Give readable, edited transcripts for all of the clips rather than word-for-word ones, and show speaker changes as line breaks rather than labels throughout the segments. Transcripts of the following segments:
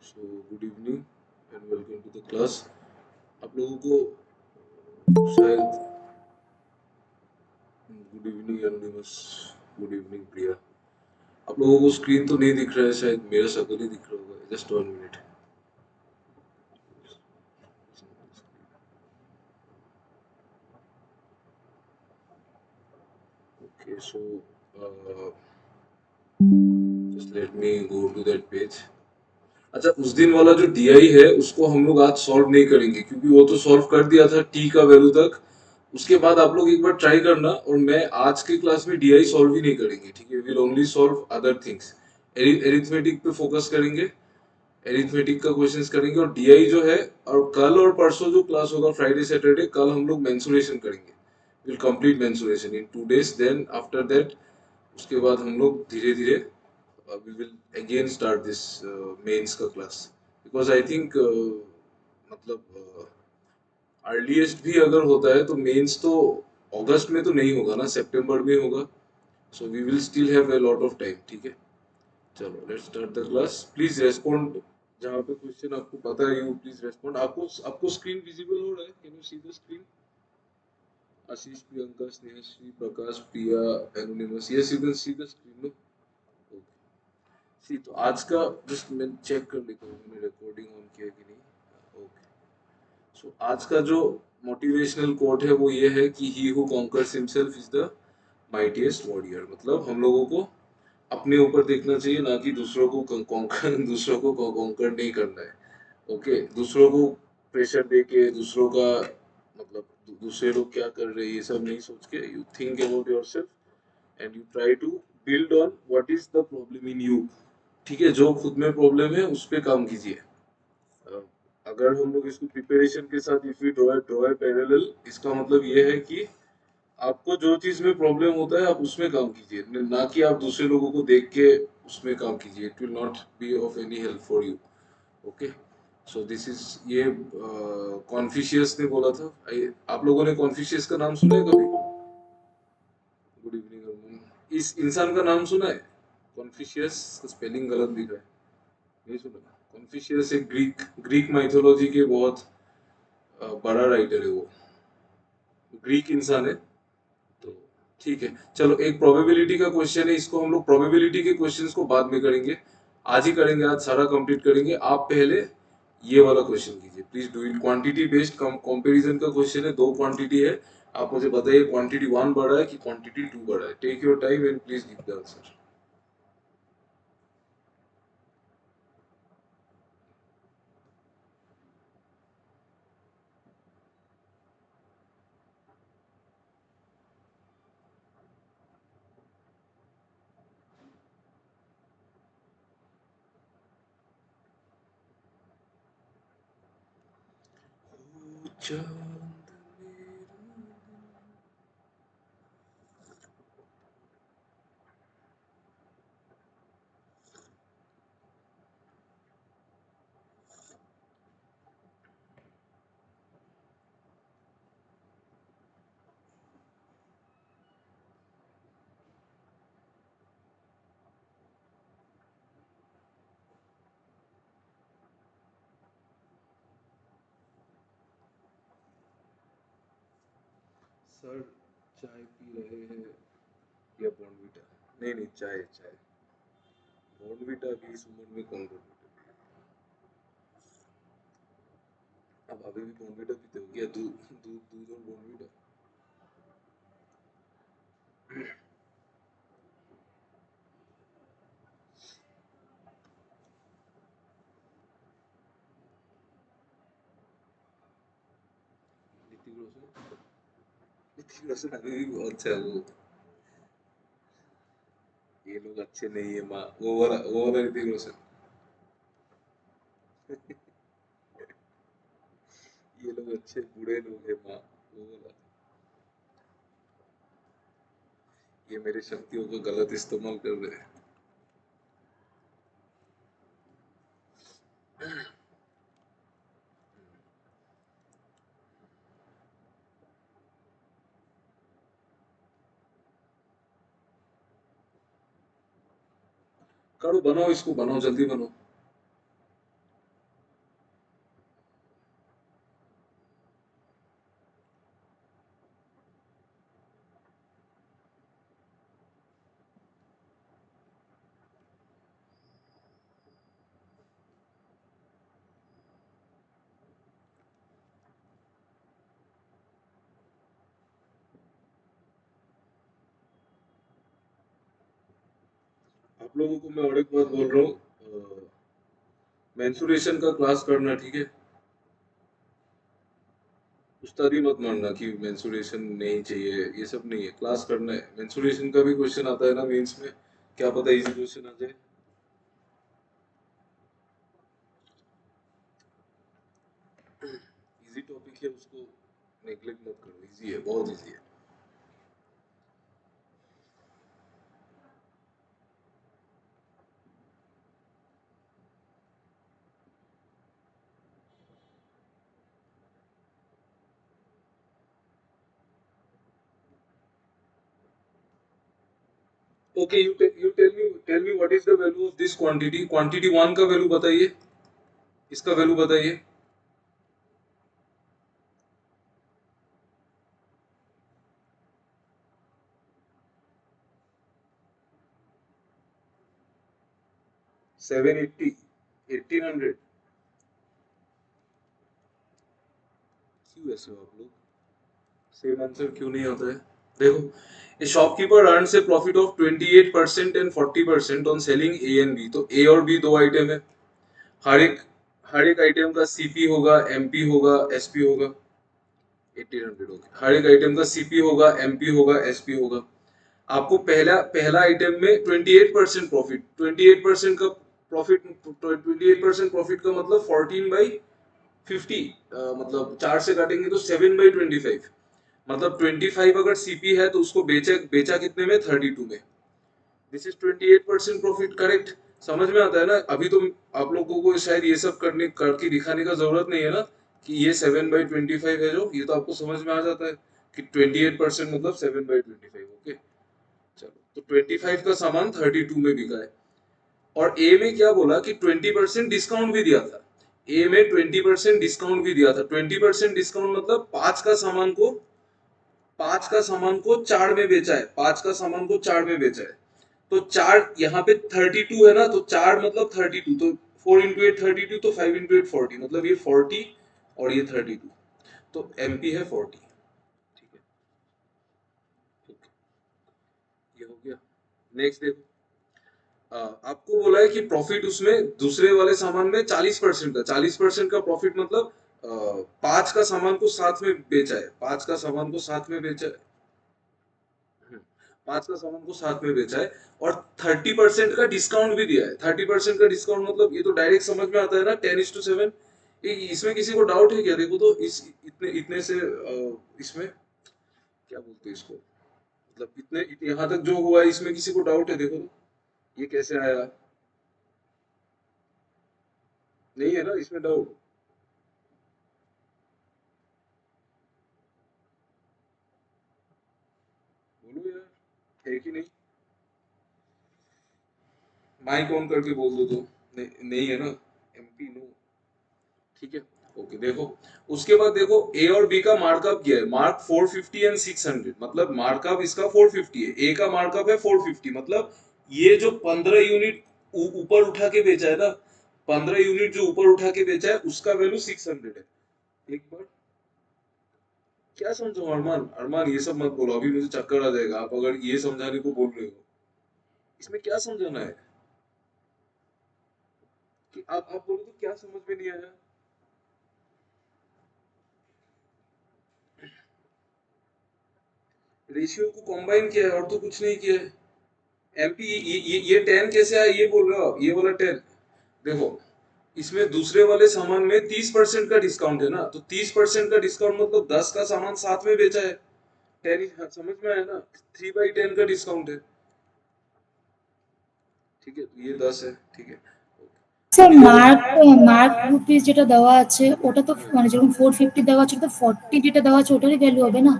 So good evening and welcome to the class. आप लोगों को शायद good evening anonymous, good evening Priya. आप लोगों को स्क्रीन तो नहीं दिख रहा है, शायद मेरा शक्ल ही दिख रहा होगा। Just 1 minute. Okay so just let me go to that page. अच्छा, उस दिन वाला जो डीआई है उसको हम लोग आज सॉल्व नहीं करेंगे क्योंकि वो तो सॉल्व कर दिया था टी का वैल्यू तक। उसके बाद आप लोग एक बार ट्राई करना, और मैं आज के क्लास में डीआई सॉल्व ही नहीं करेंगे, ठीक है। Will only solve other things. Arithmetic पे फोकस करेंगे, एरिथमेटिक का क्वेश्चंस करेंगे। और डीआई जो है, और कल और परसों जो क्लास होगा फ्राइडे सैटरडे, कल हम लोग मेंसुरेशन करेंगे। Will complete mensuration in 2 days, then after that उसके बाद हम लोग धीरे धीरे we will again start this mains का class, because I think मतलब अर्लीस्ट भी अगर होता है तो मेंस तो अगस्त में तो नहीं होगा ना, सितंबर में होगा। So we will still have a lot of time, ठीक है। चलो let's start the class. Please respond जहाँ पे क्वेश्चन आपको पता है, यू प्लीज रेस्पॉन्ड। आपको आपको स्क्रीन विजिबल हो रहा है? Can you see the screen? Ashish, Priyanka, Snehshree, Prakash, Priya, anonymous, yes you can see the screen. Okay see, तो आज का जस्ट मैं चेक कर लेता हूँ मैंने रिकॉर्डिंग ऑन किया कि नहीं। ओके सो आज का जो मोटिवेशनल कोट है वो ये है कि he who conquers himself is the mightiest warrior. मतलब हम लोगों को अपने ऊपर देखना चाहिए, ना कि दूसरों को कॉन्कर दूसरों को कॉन्कर नहीं करना है। ओके, दूसरों को प्रेशर दे के, दूसरों का मतलब दूसरे लोग क्या कर रहे हैं ये सब नहीं सोच के, you think about yourself and you try to build on what is the problem in you. ठीक है, जो खुद में प्रॉब्लम है उस पे काम कीजिए। अ, अगर हम लोग इसको प्रिपरेशन के साथ इफ वी ड्रॉ पैरेलल, इसका मतलब ये है कि आपको जो चीज में प्रॉब्लम होता है आप उसमें काम कीजिए, ना कि आप दूसरे लोगों को देख के उसमें काम कीजिए। It will not be of any help for you. Okay so this is ये कॉन्फ्यूशियस ने बोला था। आप लोगों ने कॉन्फ्यूशियस का नाम सुना है कभी? Good evening. इस इंसान का नाम सुना है? कॉन्फ्यूशियस का स्पेलिंग गलत दिख रहा है। नहीं सुना? कॉन्फ्यूशियस एक ग्रीक ग्रीक माइथोलॉजी के बहुत बड़ा राइटर है वो। ग्रीक इंसान है। तो ठीक है, चलो एक प्रोबेबिलिटी का क्वेश्चन है, इसको हम लोग प्रोबेबिलिटी के क्वेश्चंस को बाद में करेंगे। आज ही करेंगे, आज सारा कंप्लीट करेंगे। आप पहले ये वाला क्वेश्चन कीजिए, please do it. Quantity based comparison का क्वेश्चन है, दो क्वांटिटी है। आप मुझे बताइए क्वांटिटी वन बड़ा है कि क्वांटिटी टू बड़ा है। Take your time and please give the answer. Sir, चाय पी रहे हैं या बॉर्नविटा? नहीं नहीं, चाय चाय। बॉर्नविटा भी इस उम्र में कौन बॉर्नविटा? अब अभी भी बॉर्नविटा पीते हो क्या? दूध दूध दूध और बॉर्नविटा। ऋतिक रोशन, ऋतिक रोशन अभी भी बहुत अच्छा है वो। ये लोग अच्छे नहीं है माँ, वो वाला ऋतिक रोशन। ये लोग अच्छे बूढ़े लोग हैं माँ, वो वाला। ये मेरी शक्तियों का गलत इस्तेमाल कर रहे हैं। करो, बनाओ, इसको बनाओ, जल्दी बनाओ। आप लोगों को मैं और एक बात बोल रहा हूँ, मेंसुरेशन का क्लास करना, ठीक है? उस्तादी मत मानना कि मेंसुरेशन नहीं चाहिए, ये सब नहीं है, क्लास करना है। मेंसुरेशन का भी क्वेश्चन आता है ना मेंस में, क्या पता इजी क्वेश्चन आ जाए। इजी टॉपिक है, उसको नेग्लेक्ट मत करो, इजी है, बहुत इजी है। Okay, you tell me what is the value of this quantity. Quantity 1 का वैल्यू बताइए, इसका वैल्यू बताइए। 780, 1800। क्यों ऐसे हो आप लोग? सेम आंसर क्यों नहीं आता है? देखो, A shopkeeper earns a profit of 28% and 40% on selling A and B. तो ए और बी दो आइटम है, हर एक हर एक आइटम का सीपी होगा, एमपी होगा, एसपी होगा। 1800 होगा, हर एक आइटम का सीपी होगा, एमपी होगा, एसपी होगा। आपको पहला पहला आइटम में 28% प्रॉफिट, 28% का प्रॉफिट, 28% प्रॉफिट का मतलब 14/50, मतलब 4 से काटेंगे तो 7/25। मतलब 25 अगर सीपी है तो उसको बेचा बेचा कितने में? 32 में। This is 28% profit, correct? समझ में आता है ना? अभी तो आप लोगों को शायद ये सब करने करके दिखाने का जरूरत नहीं है ना, कि ये 7/25 है, जो ये तो आपको समझ में आ जाता है कि 28% मतलब 7/25। ओके, चलो, तो 25 का सामान 32 में बिका है। और ए में क्या बोला कि 20% डिस्काउंट भी दिया था। ए में 20% डिस्काउंट भी दिया था। 20% डिस्काउंट मतलब पांच का सामान को चार में बेचा है, पांच का सामान को चार में बेचा है। तो चार यहाँ पे 32 है ना, तो चार मतलब 32, तो 4 into 8 32, तो 5 into 8 40, मतलब ये 40 और ये 32, तो एमपी है 40। ठीक है, ठीक, ये हो गया। नेक्स्ट देखो, आपको बोला है कि प्रॉफिट उसमें दूसरे वाले सामान में 40% का, 40% का प्रॉफिट मतलब पांच का सामान को साथ में बेचा है, पांच का सामान को साथ में बेचा है। हम्म, पांच का सामान को साथ में बेचा है, और 30% का डिस्काउंट भी दिया है। 30% का डिस्काउंट मतलब ये तो डायरेक्ट समझ में आता है ना, 10:7। इसमें किसी को डाउट है क्या? देखो तो इस इतने इतने से इसमें क्या बोलते हैं इसको, मतलब इतने यहाँ तक जो हुआ है, इसमें किसी को डाउट है? देखो तो ये कैसे आया? नहीं है ना इसमें डाउट? बोलो यार, है कि नहीं? माइक ऑन करके बोल दो तो। नहीं है ना? MP no. ठीक है, ओके, देखो, उसके बाद देखो ए और बी का मार्कअप किया है, मार्क 450 एंड 600, मतलब मार्कअप इसका 450 है, ए का मार्कअप है 450, मतलब ये जो 15 यूनिट ऊपर उठा के बेचा है ना, 15 यूनिट जो ऊपर उठा के बेचा है, उसका वैल्यू 600 है। एक बार क्या समझो अरमान, अरमान ये सब मत बोलो, अभी मुझे चक्कर आ जाएगा आप अगर ये समझाने को बोल रहे हो। इसमें क्या समझाना है? कि आप बोलो तो क्या समझ में नहीं आया? रेशियो को कंबाइन किया है और तो कुछ नहीं किया है। एमपी ये 10 कैसे आया, ये बोल रहे हो आप? ये वाला 10, देखो, इसमें दूसरे वाले सामान में 30% का डिस्काउंट है ना, तो 30% का डिस्काउंट मतलब 10 का सामान साथ में बेचा है। 10 समझ में आया ना? 3/10 का डिस्काउंट है। ठीक है, तो ये 10 है, ठीक है।
স্যার
अभी देखो,
মার্ক রুপিস যেটা দেওয়া আছে ওটা তো মানে যেরকম 450 দেওয়া আছে তো 40 যেটা দেওয়া আছে ওটারই ভ্যালু হবে না?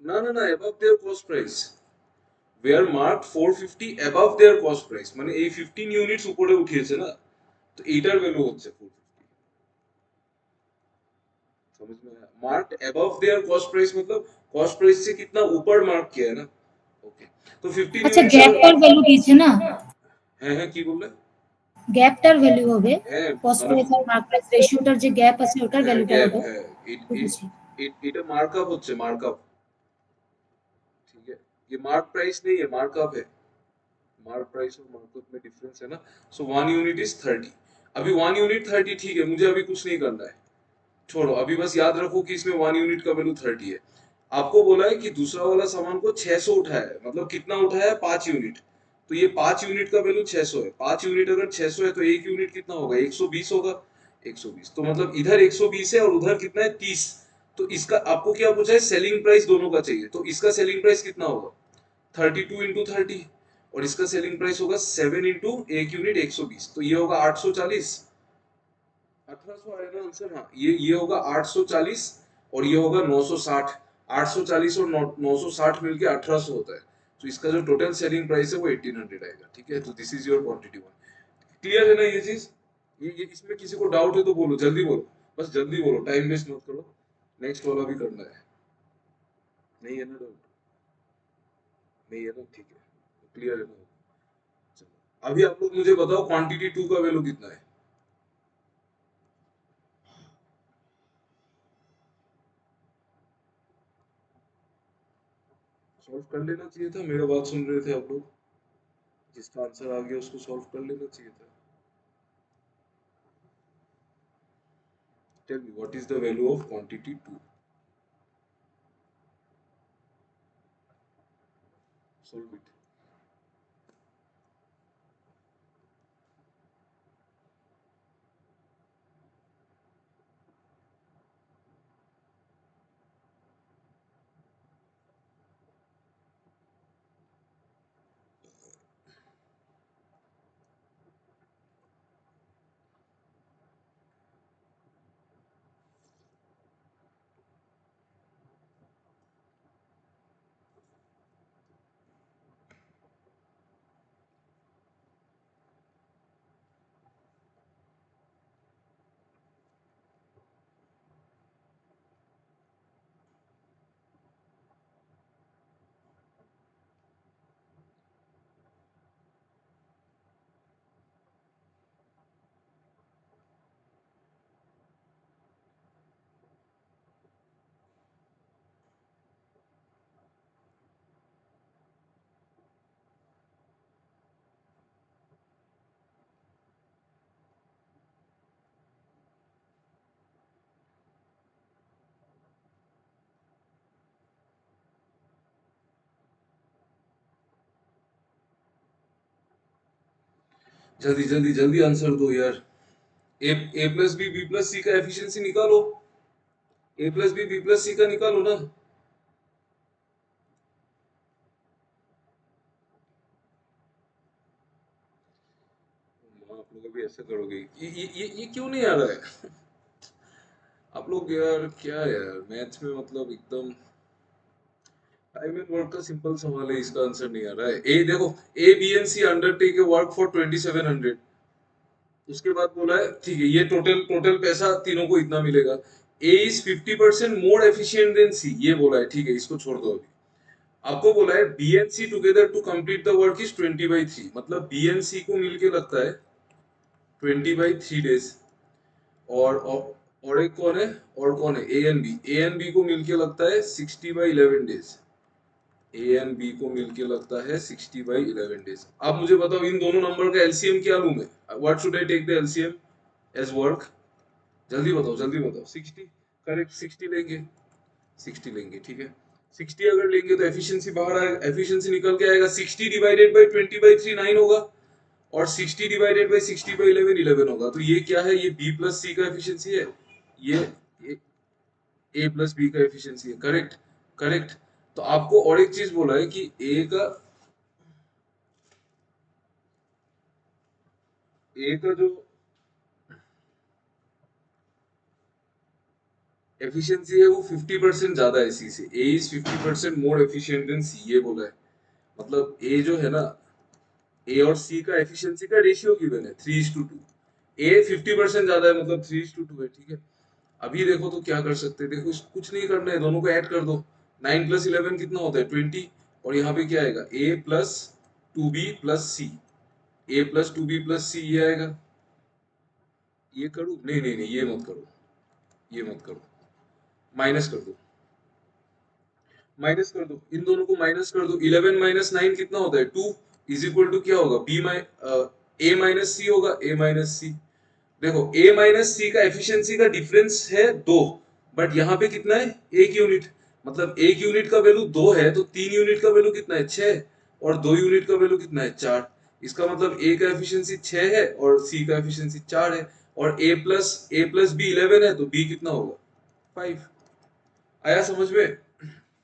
না না না, above their cost price, were marked 450 above their cost price, মানে এই 15 ইউনিটস উপরে উঠিয়েছে না, তো এইটার ভ্যালু হচ্ছে 450। समझ में आया? Mark above there cost price मतलब कॉस्ट प्राइस से कितना ऊपर मार्क किया है ना। ओके, तो 15
আচ্ছা
यूनिट्स
গ্যাপটার
अगर
ভ্যালু দিয়েছে না?
है কি बोल रहे
গ্যাপটার ভ্যালু হবে,
हैं?
কস্ট
মানে
প্রাইস আর মার্ক প্রাইস রেশিওটার যে গ্যাপ আছে ওটার
হ্যাঁ,
ভ্যালুটা
গ্যাপ,
হবে।
হ্যাঁ,
বুঝেছি।
এটা মার্কআপ হচ্ছে, মার্কআপ। ठीक है, ये मार्क प्राइस नहीं है, मार्कअप है। मार्क प्राइस और मार्कअप में डिफरेंस है ना, सो 1 यूनिट इज 30। अभी 1 यूनिट 30 ठीक है, मुझे अभी कुछ नहीं करना है, छोड़ो अभी, बस याद रखो कि इसमें 1 यूनिट का वैल्यू 30 है। आपको बोला है कि दूसरा वाला सामान को 600 उठाया है, मतलब कितना उठाया है, 5 यूनिट। तो ये 5 यूनिट का वैल्यू 600 है, 5 यूनिट अगर 600 है तो एक यूनिट कितना होगा, 120 होगा। 120, तो मतलब इधर 120 है और उधर कितना है, 30। तो इसका आपको क्या पूछा है, सेलिंग प्राइस दोनों का चाहिए, तो इसका सेलिंग प्राइस कितना होगा, 32 × 30, और इसका सेलिंग प्राइस होगा 7 इंटू एक यूनिट 120, तो ये होगा 840। 1800 आएगा आंसर, हाँ ये होगा 840, और ये होगा 960। 840 और 960 मिलके 1800 होता है, तो इसका जो टोटल सेलिंग प्राइस है वो 1800 आएगा, ठीक है। तो this is your quantity one. Clear है ना ये चीज, ये इसमें किसी को डाउट है तो बोलो, जल्दी बोलो, बस जल्दी बोलो, टाइम वेस्ट मत करो, नेक्स्ट वाला भी करना है। नहीं है ना डाउट, नहीं है ना, ठीक है, क्लियर है ना। चलो अभी आप लोग मुझे बताओ क्वांटिटी टू का वैल्यू कितना है। सॉल्व कर लेना चाहिए था, मेरा बात सुन रहे थे आप लोग, जिसका आंसर आ गया उसको सॉल्व कर लेना चाहिए था। Tell me what is the value of quantity two, solve it. जल्दी जल्दी जल्दी आंसर दो यार। A plus B plus C का एफिशिएंसी निकालो, A plus B plus C का निकालो ना। आप लोग अभी ऐसे करोगे, ये क्यों नहीं आ रहा है आप लोग यार, क्या यार मैथ्स में मतलब एकदम टाइम एंड वर्क का सिंपल सवाल है, इसका आंसर नहीं आ रहा है। ए देखो, A B and C undertake a work for 2700, उसके बाद बोला है ठीक है, ये टोटल टोटल पैसा तीनों को इतना मिलेगा। ए इज 50% मोर एफिशिएंट देन सी, ये बोला है, ठीक है इसको छोड़ दो अभी। आपको बोला है B and C together to complete the work is 20/3, मतलब बी एंड सी को मिलके लगता है 20/3 डेज, और एक कौन है, और कौन है, ए एंड बी को मिलके लगता है 60/11 डेज। ए एंड बी को मिलके लगता है 60/11 डेज। आप मुझे बताओ इन दोनों नंबर का एलसीएम क्या लूं मैं, what should I take the LCM as work, जल्दी बताओ जल्दी बताओ। 60, करेक्ट 60 लेंगे, 60 लेंगे, ठीक है। 60 अगर लेंगे तो एफिशिएंसी बाहर आएगा, एफिशिएंसी निकल के आएगा 60 डिवाइडेड बाय 20/3 9 होगा, और 60 डिवाइडेड बाय 60/11 11 होगा। तो ये क्या है, ये बी प्लस सी का एफिशिएंसी है, ये ए प्लस बी का एफिशिएंसी है, करेक्ट करेक्ट। तो आपको और एक चीज बोला है कि ए का जो एफिशिएंसी है वो 50% ज्यादा है सी से, ए इज 50% मोर एफिशिएंट देन सी, ये बोला है। मतलब ए जो है ना, ए और सी का एफिशिएंसी का रेशियो गिवन है 3:2, ए 50% ज्यादा है, मतलब 3:2 है, ठीक है। अभी देखो तो क्या कर सकते हैं, देखो कुछ नहीं करना है, दोनों को ऐड कर दो। 9 + 11 कितना होता है, 20, और यहाँ पे क्या आएगा, ए प्लस 2b प्लस सी, ए प्लस 2b प्लस सी, ये आएगा। ये करूँ, नहीं नहीं नहीं, ये मत करो, ये मत करो, माइनस कर दो, माइनस कर दो, इन दोनों को माइनस कर दो। 11 - 9 कितना होता है, 2, इज इक्वल टू क्या होगा, ए माइनस सी होगा, ए माइनस सी। देखो ए माइनस सी का एफिशिएंसी का डिफरेंस है 2, बट यहाँ पे कितना है, 1 यूनिट। मतलब 1 यूनिट का वैल्यू 2 है तो 3 यूनिट का वैल्यू कितना है, 6। और 2 यूनिट का वैल्यू कितना है, 4। इसका मतलब ए का एफिशिएंसी 6 है और सी का एफिशिएंसी 4 है। और ए प्लस बी 11 है तो बी कितना होगा, 5। आया समझ में?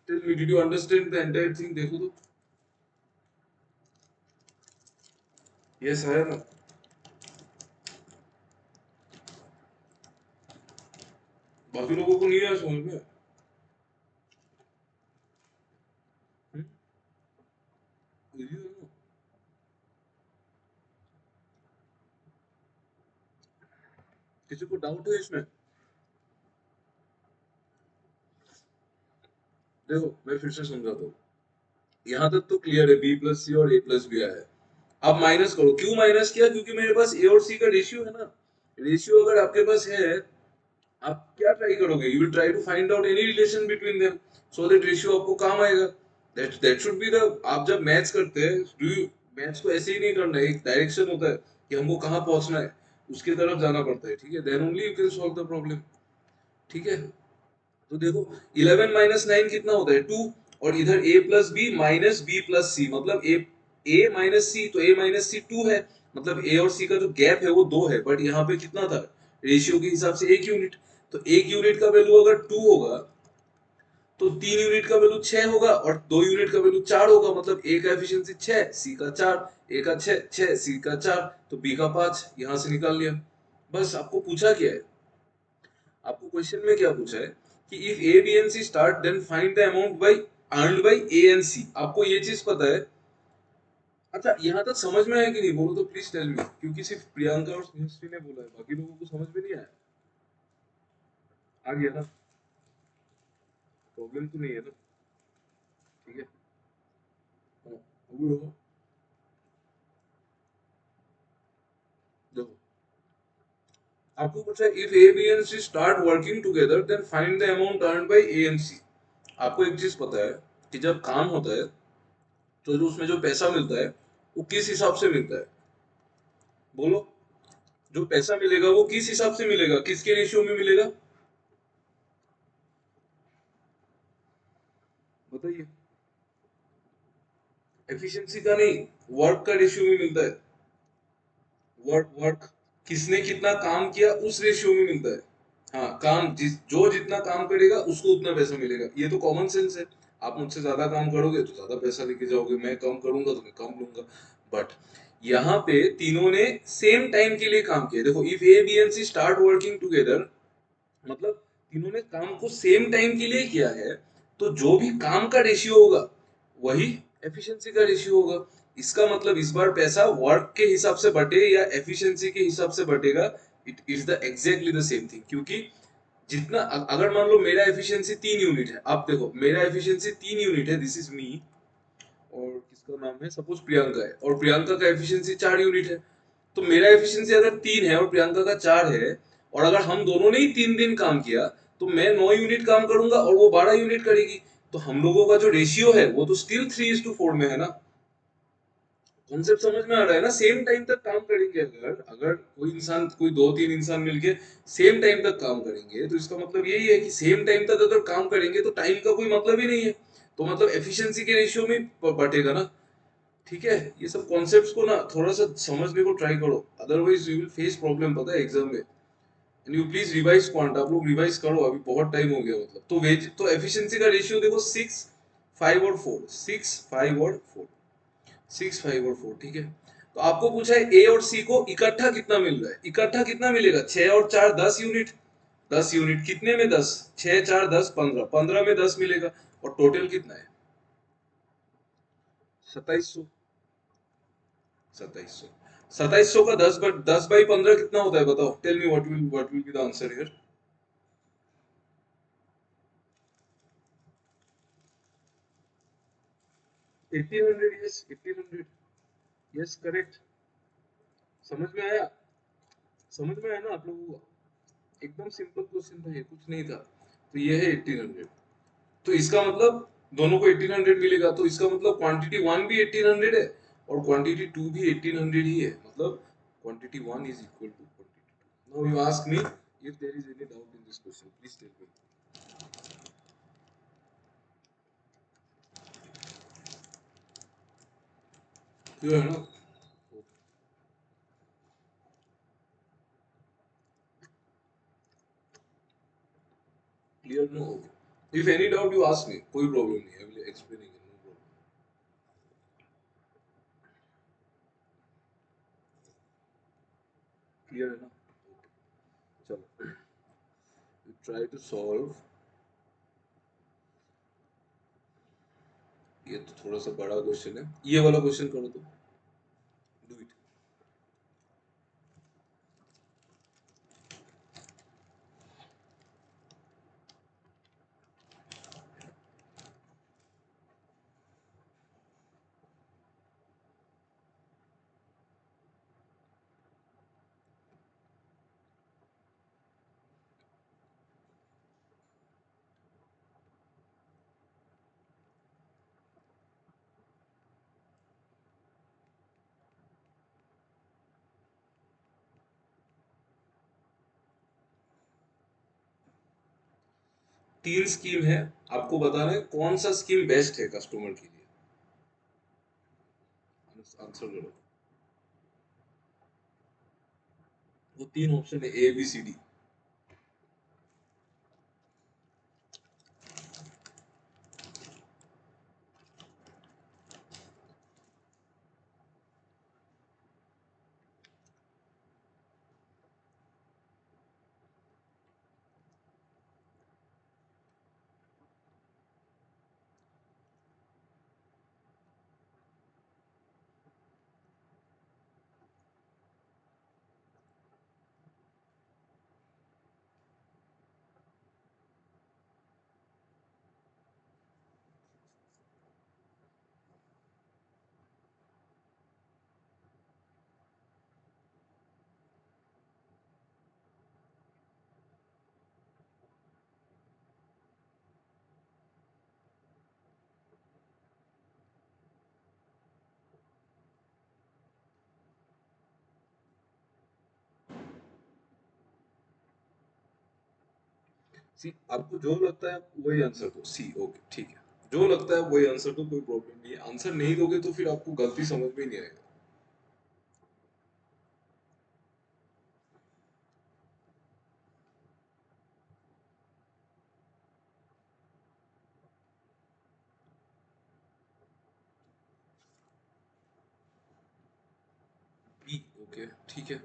Tell me, did you understand the entire thing? देखो तो, यस आया ना? बाकी लोगों को नहीं आया समझ में? हम्म? Easy है ना? किसी को डाउट है इसमें? देखो मैं फिर से समझाता हूँ। यहाँ तक तो क्लियर है, बी प्लस सी और ए प्लस बी आया है। अब माइनस करो, क्यों माइनस किया, क्योंकि मेरे पास ए और सी का रेशियो है ना। रेशियो अगर आपके पास है, आप क्या ट्राई करोगे, you will try to find out any relation between them, so that ratio आपको काम आएगा। दैट शुड बी द, आप जब मैथ्स करते हैं, डू यू, मैथ्स को ऐसे ही नहीं करना है, एक डायरेक्शन होता है कि हमको कहाँ पहुंचना है, उसकी तरफ जाना पड़ता है, ठीक है? Then only you can solve the problem, ठीक है? तो देखो 11 माइनस 9 कितना होता है, 2। और इधर a plus b minus b plus c, मतलब a माइनस सी, तो a माइनस सी 2 है। मतलब a और c का जो गैप है वो 2 है, बट यहाँ पे कितना था, रेशियो के हिसाब से 1 यूनिट। तो 1 यूनिट का वैल्यू अगर 2 होगा तो 3 यूनिट का वैल्यू 6 होगा और 2 यूनिट का वैल्यू 4 होगा। मतलब a का एफिशिएंसी 6, c का 4, a का 6, 6 c का 4, तो b का 5 यहां से निकाल लिया। बस आपको पूछा क्या है, आपको क्वेश्चन में क्या पूछा है कि if A B and C start then find the amount by earned by a and c. आपको ये चीज पता है? अच्छा यहाँ तक समझ में आया कि नहीं, बोलो तो प्लीज टेल मी, क्योंकि सिर्फ प्रियंका और स्नेहश्री ने बोला है, बाकी लोगों को समझ में नहीं आया। आ गया ना? प्रॉब्लम तो नहीं है ना? ठीक है। हाँ, अभी देखो, देखो आपको पूछा है if A B and C start working together then find the amount earned by a and c. आपको एक चीज पता है कि जब काम होता है तो जो उसमें जो पैसा मिलता है वो किस हिसाब से मिलता है, बोलो? जो पैसा मिलेगा वो किस हिसाब से मिलेगा, किसके रेशियो में मिलेगा, बताइए? एफिशिएंसी का नहीं, वर्क का रेशियो में मिलता है। वर्क वर्क किसने कितना काम किया उस रेशियो में मिलता है। हाँ, काम जो जितना काम करेगा उसको उतना पैसा मिलेगा, ये तो कॉमन सेंस है। आप मुझसे ज्यादा काम करोगे तो ज्यादा पैसा लेके जाओगे, मैं कम करूंगा तो मैं कम लूंगा। बट यहाँ पे तीनों ने सेम टाइम के लिए काम किया। देखो if A B and C start working together, मतलब तीनों ने काम को सेम टाइम के लिए किया है, तो जो भी काम का रेशियो होगा वही एफिशिएंसी का रेशियो होगा। इसका मतलब इस बार पैसा वर्क के हिसाब से बटे या एफिशिएंसी के हिसाब से बटेगा, it is the exactly the same thing. क्योंकि जितना अगर मान लो मेरा एफिशिएंसी 3 यूनिट है, आप देखो मेरा एफिशिएंसी 3 यूनिट है, दिस इज मी, और किसका नाम है, सपोज प्रियंका है, और प्रियंका का एफिशिएंसी 4 यूनिट है। तो मेरा एफिशिएंसी अगर 3 है और प्रियंका का 4 है, और अगर हम दोनों ने ही 3 दिन काम किया, तो मैं 9 यूनिट काम करूंगा और वो 12 यूनिट करेगी। तो हम लोगों का जो रेशियो है वो तो स्टिल 3:4 में है ना। कॉन्सेप्ट समझ में आ रहा है ना? सेम टाइम तक काम करेंगे, अगर अगर कोई इंसान, कोई 2-3 इंसान मिलके सेम टाइम तक काम करेंगे, तो इसका मतलब यही है कि सेम टाइम तक अगर काम करेंगे तो टाइम का कोई मतलब ही नहीं है। तो मतलब एफिशिएंसी के रेशियो में बटेगा ना। ठीक है, ये सब कॉन्सेप्ट्स को ना थोड़ा सा समझने को ट्राई करो, otherwise you will face problem, पता है, एग्जाम में। And you please revise quant, आप लोग रिवाइज करो, अभी बहुत टाइम हो गया। मतलब तो वेज तो एफिशिएंसी का रेशियो देखो 6, 5 और 4, 6, 5 और 4, 6, 5 और 4, ठीक है? तो आपको पूछा है ए और सी को इकट्ठा कितना मिल रहा है, इकट्ठा कितना मिलेगा, 6 और 4 10 यूनिट। 10 यूनिट कितने में 10, 6, 4, 10, 15, 15 में 10 मिलेगा। और टोटल कितना है, 2700। 2700, 2700 का 10 बाई 15 कितना होता है, बताओ? Tell me what will be the answer here? 1800, yes 1800, yes correct. समझ में आया? समझ में आया ना आप लोगों को? एकदम सिंपल क्वेश्चन था ये, कुछ नहीं था। तो ये है 1800। तो इसका मतलब दोनों को 1800 मिलेगा, तो इसका मतलब क्वांटिटी 1 भी 1800 है और क्वांटिटी 2 भी 1800 ही है, मतलब quantity 1 is equal to quantity 2। Now you ask me if there is any doubt in this question, please tell me. Clear है ना? Clear no? Okay, if any doubt you ask me, कोई problem नहीं, I will explain again, no problem. Clear है ना? चलो, try to solve. ये तो थोड़ा सा बड़ा क्वेश्चन है, ये वाला क्वेश्चन करो तो, डू इट। तीन स्कीम है, आपको बताना है कौन सा स्कीम बेस्ट है कस्टमर के लिए। आंसर करो। वो तीन ऑप्शन है, ए बी सी डी। सी, आपको जो लगता है वही आंसर दो। सी, ओके, ठीक है, जो लगता है वही आंसर दो, कोई प्रॉब्लम नहीं है। आंसर नहीं दोगे तो फिर आपको गलती समझ में ही नहीं आएगा। बी, ओके, ठीक है,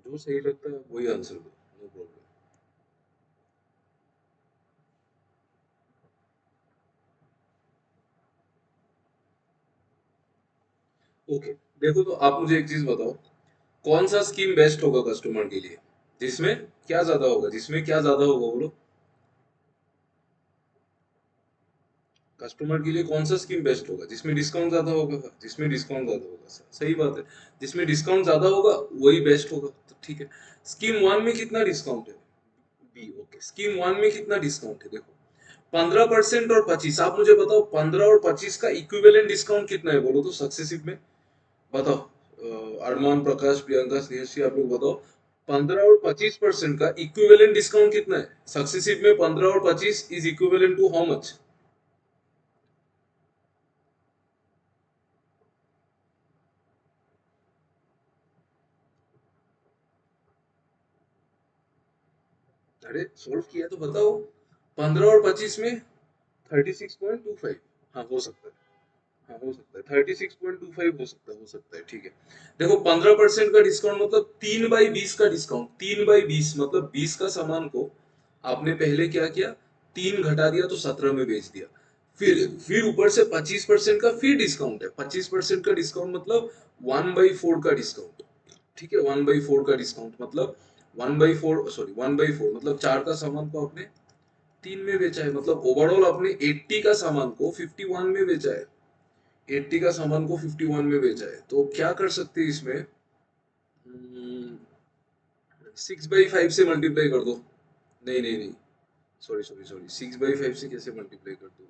जो सही लगता है वही आंसर दो, नो प्रॉब्लम। ओके, देखो तो आप मुझे एक चीज बताओ, कौन सा स्कीम बेस्ट होगा कस्टमर के लिए, जिसमें क्या ज्यादा होगा, जिसमें क्या ज्यादा होगा बोलो। कस्टमर के लिए कौन सा स्कीम बेस्ट होगा, जिसमें डिस्काउंट ज्यादा होगा, जिसमें डिस्काउंट ज्यादा होगा, सही बात है, जिसमें डिस्काउंट ज्यादा होगा वही बेस्ट होगा, तो ठीक है। स्कीम वन में कितना डिस्काउंट है? बी, ओके, स्कीम वन में कितना डिस्काउंट है, देखो 15% और 25, आप मुझे बताओ 15 और 25 का इक्विवेलेंट डिस्काउंट कितना है, बोलो तो सक्सेसिव में, बताओ। अरमान, प्रकाश, प्रियंका, स्नेहश्री, आप लोग बताओ, 15 और 25% का इक्विवेलेंट डिस्काउंट कितना है सक्सेसिव में? 15 और 25 is equivalent to how much? अरे सोल्व किया तो बताओ। 15 और 25 में 36.25, हाँ हो सकता है, हाँ हो सकता है, 36.25 हो सकता है, ठीक है। देखो 15% का डिस्काउंट मतलब 3/20 का डिस्काउंट, 3/20 मतलब 20 का सामान को आपने पहले क्या किया, 3 घटा दिया तो 17 में बेच दिया। फिर ऊपर से 25% का फिर डिस्काउंट है, 25% का डिस्काउंट मतलब 1/4 का डिस्काउंट, ठीक है, 1/4 का डिस्काउंट मतलब 1/4, सॉरी 1/4 मतलब 4 का सामान को आपने 3 में बेचा है, मतलब ओवरऑल आपने 80 का सामान को 51 में बेचा है, 80 का सामान को 51 में बेचा है। तो क्या कर सकते हैं इसमें, 6/5 से मल्टीप्लाई कर दो। नहीं नहीं नहीं, सॉरी 6/5 से कैसे मल्टीप्लाई कर दो,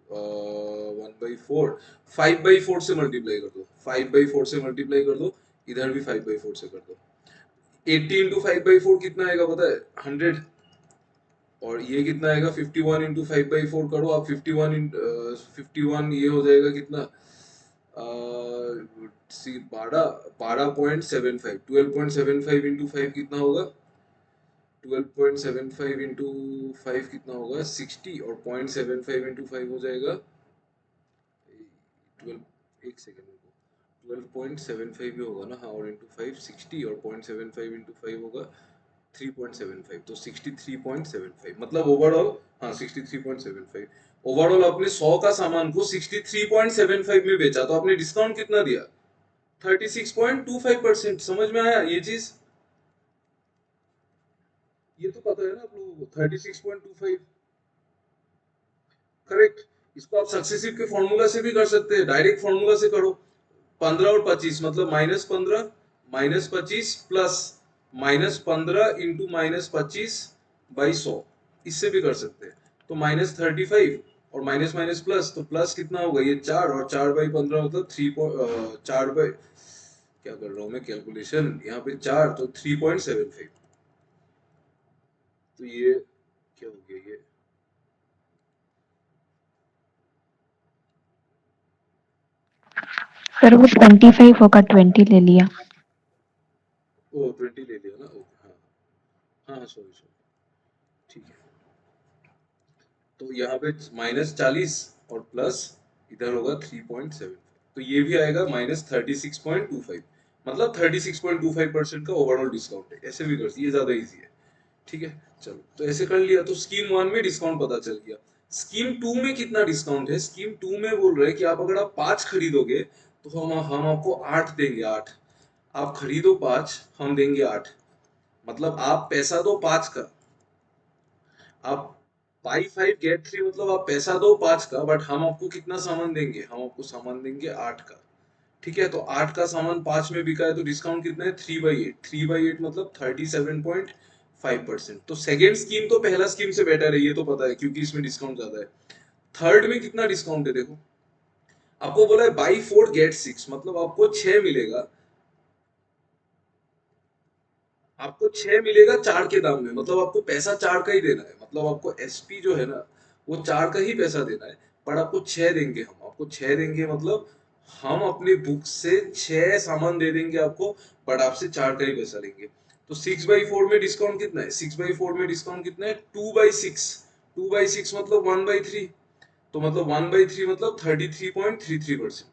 1/4, 5/4 से मल्टीप्लाई कर दो, 5/4 से मल्टीप्लाई कर दो, इधर भी 5/4 से कर दो। 80 इंटू 5/4 कितना आएगा पता है? 100। और ये कितना आएगा? 51 इंटू 5/4 करो आप, 51 ये हो जाएगा कितना? सी 12.75, 12.75 इंटू 5 कितना होगा? 12.75 इंटू 5 कितना होगा? 60, और 0.75 इंटू 5 हो जाएगा 12। एक सेकेंड रुको, 12.75 भी होगा ना? हाँ, और इंटू 5 60, और 0.75 इंटू 5 होगा 3.75, तो 63.75 मतलब ओवरऑल। हाँ, 63.75 ओवरऑल। आपने 100 का सामान को 63.75 में बेचा, तो आपने डिस्काउंट कितना दिया? 36.25%। समझ में आया ये चीज? ये तो पता है ना आप लोगों को, 36.25। करेक्ट। इसको आप सक्सेसिव के फॉर्मूला से भी कर सकते हैं, डायरेक्ट फॉर्मूला से करो। 15 और 25 मतलब -15, -25 प्लस -15 इंटू -25/100, इससे भी कर सकते हैं। तो -35, और माइनस माइनस प्लस, तो प्लस कितना होगा? ये 4, और 4/15 मतलब 4 बाई, क्या कर रहा हूँ मैं कैलकुलेशन यहाँ पे, 4 तो 3.75। तो ये क्या हो गया ये?
सर वो 25 होगा, 20 ले लिया।
ओ 20 ले लिया ना? ओके, हाँ हाँ, सॉरी सॉरी, ठीक है। तो यहाँ पे -40 और प्लस इधर होगा 3.7, तो ये भी आएगा -36.25, मतलब 36.25% का ओवरऑल डिस्काउंट है। ऐसे भी कर, ये ज्यादा इजी है। ठीक है, चलो, तो ऐसे कर लिया। तो स्कीम 1 में डिस्काउंट पता चल गया। स्कीम 2 में कितना डिस्काउंट है? स्कीम 2 में बोल रहे हैं कि आप अगर आप 5 खरीदोगे तो हम आपको 8 देंगे, 8। आप खरीदो 5, हम देंगे 8। मतलब आप पैसा दो 5 का, आप बाई 5 गेट 3, मतलब आप पैसा दो 5 का, बट हम आपको कितना सामान देंगे? हम आपको सामान देंगे 8 का। ठीक है, तो 8 का सामान 5 में बिका है, तो डिस्काउंट कितना है? 3/8। 3/8 मतलब 37.5%। तो सेकेंड स्कीम तो पहला स्कीम से बेटर है, ये तो पता है, क्योंकि इसमें डिस्काउंट ज्यादा है। थर्ड में कितना डिस्काउंट है देखो, आपको बोला है बाई 4 गेट 6, मतलब आपको 6 मिलेगा। आपको 6 मिलेगा 4 के दाम में, मतलब आपको पैसा 4 का ही देना है। मतलब आपको एसपी जो है ना, वो 4 का ही पैसा देना है, पर आपको 6 देंगे। हम आपको 6 देंगे, मतलब हम अपने बुक से 6 सामान दे देंगे आपको, बट आपसे 4 का ही पैसा लेंगे। तो 6/4 में डिस्काउंट कितना है? 6/4 में डिस्काउंट कितना है? 2/6। 2/6 मतलब 1/3, तो मतलब 1/3 मतलब 33.33%।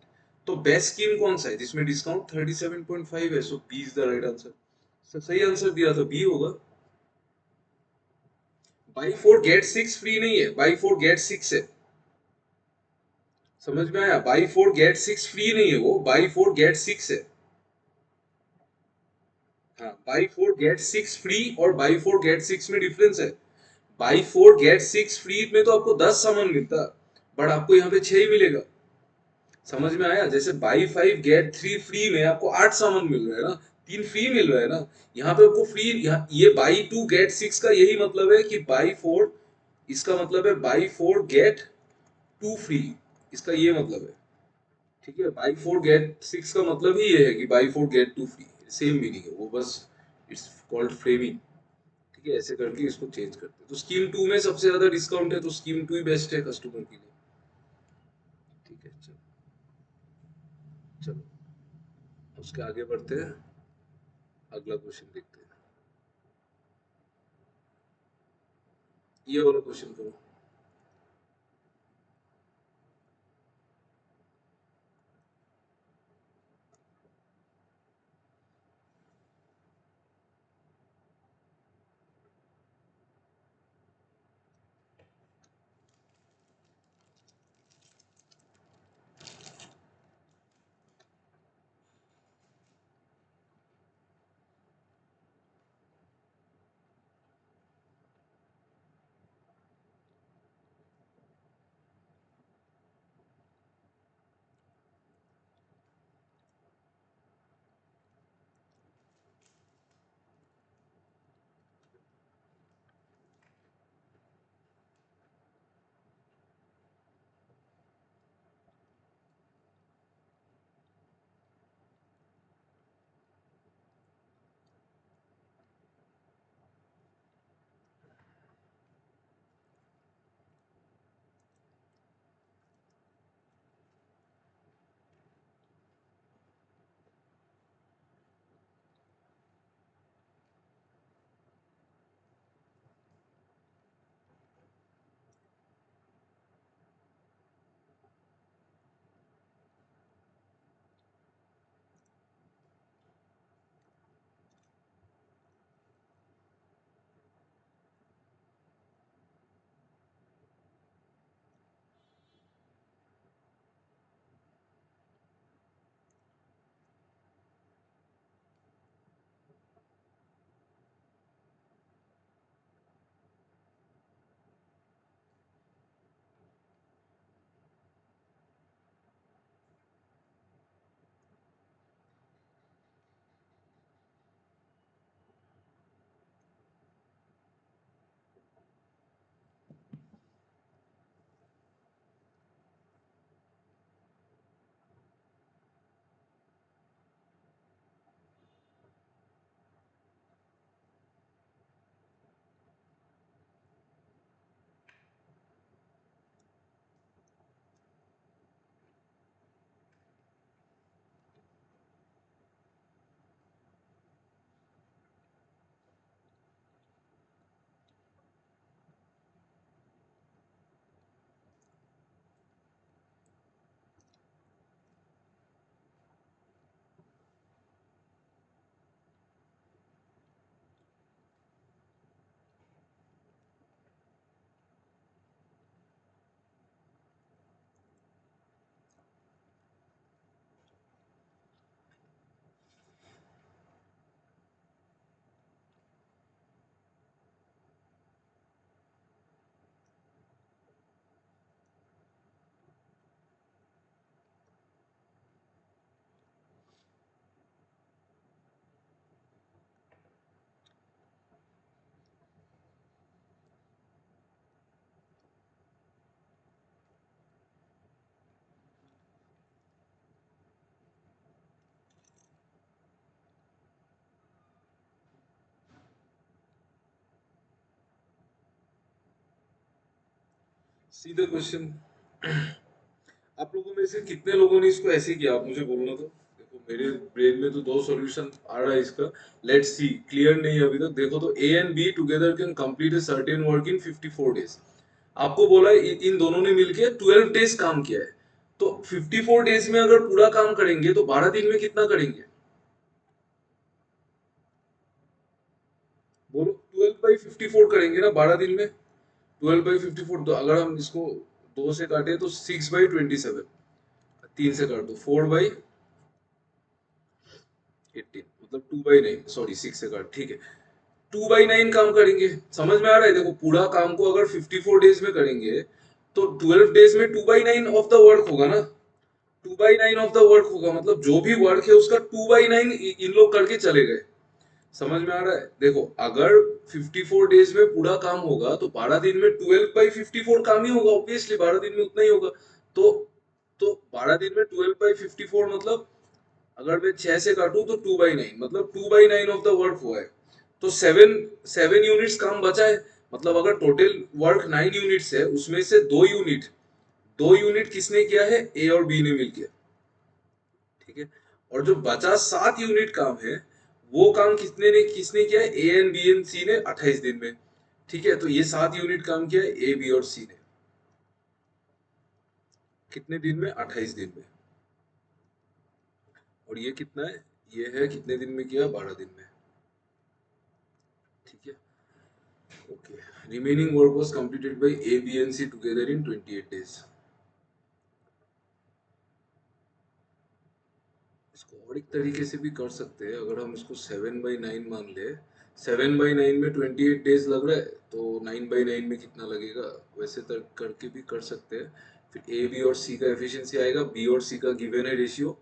तो बेस्ट स्कीम कौन सा है जिसमें डिस्काउंट 37.5 है? So b is the right answer. सही आंसर दिया था, बी होगा। बाई 4 गेट 6 फ्री नहीं है, बाई 4 गेट 6 है। समझ में आया? बाई 4 गेट 6 फ्री नहीं है, वो बाई 4 गेट 6 है। हाँ, बाई 4 गेट 6 फ्री और बाई 4 गेट 6 में डिफरेंस है। बाई 4 गेट 6 फ्री में तो आपको 10 सामान मिलता, बट आपको यहाँ पे 6 ही मिलेगा। समझ में आया? जैसे बाई 5 गेट 3 फ्री में आपको 8 सामान मिल रहा है ना, 3 फ्री मिल रहा है ना। यहाँ पे आपको फ्री, ये बाई 2 गेट 6 का यही मतलब है कि बाई 4, इसका मतलब है बाई 4 गेट 2 फ्री, इसका ये मतलब है। ठीक है, बाई 4 गेट 6 का मतलब ही ये है कि buy 4 get 2 free, same meaning है वो, बस इट्स कॉल्ड फ्रेमिंग। ठीक है, ऐसे करके इसको चेंज करते हैं। तो स्कीम 2 में सबसे ज्यादा डिस्काउंट है, तो स्कीम 2 ही बेस्ट है कस्टमर के लिए। ठीक है, चलो चलो, उसके आगे बढ़ते हैं, अगला क्वेश्चन देखते हैं। ये वाला क्वेश्चन करो। सीधा क्वेश्चन। आप लोगों में से कितने लोगों ने इसको ऐसे किया, आप मुझे बोलना। तो देखो मेरे ब्रेन में तो दो सॉल्यूशन आ रहा है इसका। लेट्स सी, क्लियर नहीं है अभी तक। देखो तो ए and be together can complete a certain work in 54 days. आपको बोला है इन दोनों ने मिलके 12 डेज काम किया है। तो 54 डेज में अगर पूरा काम करेंगे तो 12 दिन में कितना करेंगे? बोलो, 12/54 करेंगे ना 12 दिन में। 12/54, तो अगर हम इसको दो से काटे तो 6/27। तीन से काट दो 4/18, मतलब 2/9, सॉरी 6 से काट, ठीक है। 2/9 काम करेंगे। समझ में आ रहा है? देखो पूरा काम को अगर 54 डेज में करेंगे तो 12 डेज में 2/9 ऑफ द वर्क होगा ना। 2/9 ऑफ द वर्क होगा, मतलब जो भी वर्क है उसका 2/9 इन लोग करके चले गए। समझ में आ रहा है? देखो अगर 54 डेज में पूरा काम होगा तो 12 दिन में 12/54 काम ही होगा, ऑब्वियसली 12 दिन में उतना ही होगा। तो 12 दिन में 12/54 मतलब अगर मैं 6 से काटूं तो 2/9, मतलब 2/9 ऑफ द वर्क हुआ है। तो 7 यूनिट्स काम बचा है। मतलब अगर टोटल वर्क 9 यूनिट्स है, उसमें से 2 यूनिट किसने किया है? ए और बी ने मिलकर, ठीक है। और जो बचा 7 यूनिट काम है, वो काम किसने किया है? ए एंड बी एंड सी ने 28 दिन में, ठीक है। तो ये 7 यूनिट काम किया है ए बी और सी ने, कितने दिन में? 28 दिन में। और ये कितना है? ये है कितने दिन में किया? 12 दिन में, ठीक है। Okay, remaining work was completed by A B and C together in 28 days. इसको और एक तरीके से भी कर सकते हैं। अगर हम इसको 7/9 मान ले, 7/9 में 28 डेज लग रहा है, तो 9/9 में कितना लगेगा? वैसे तक करके भी कर सकते हैं। फिर ए बी और सी का एफिशिएंसी आएगा, बी और सी का गिवन है रेशियो,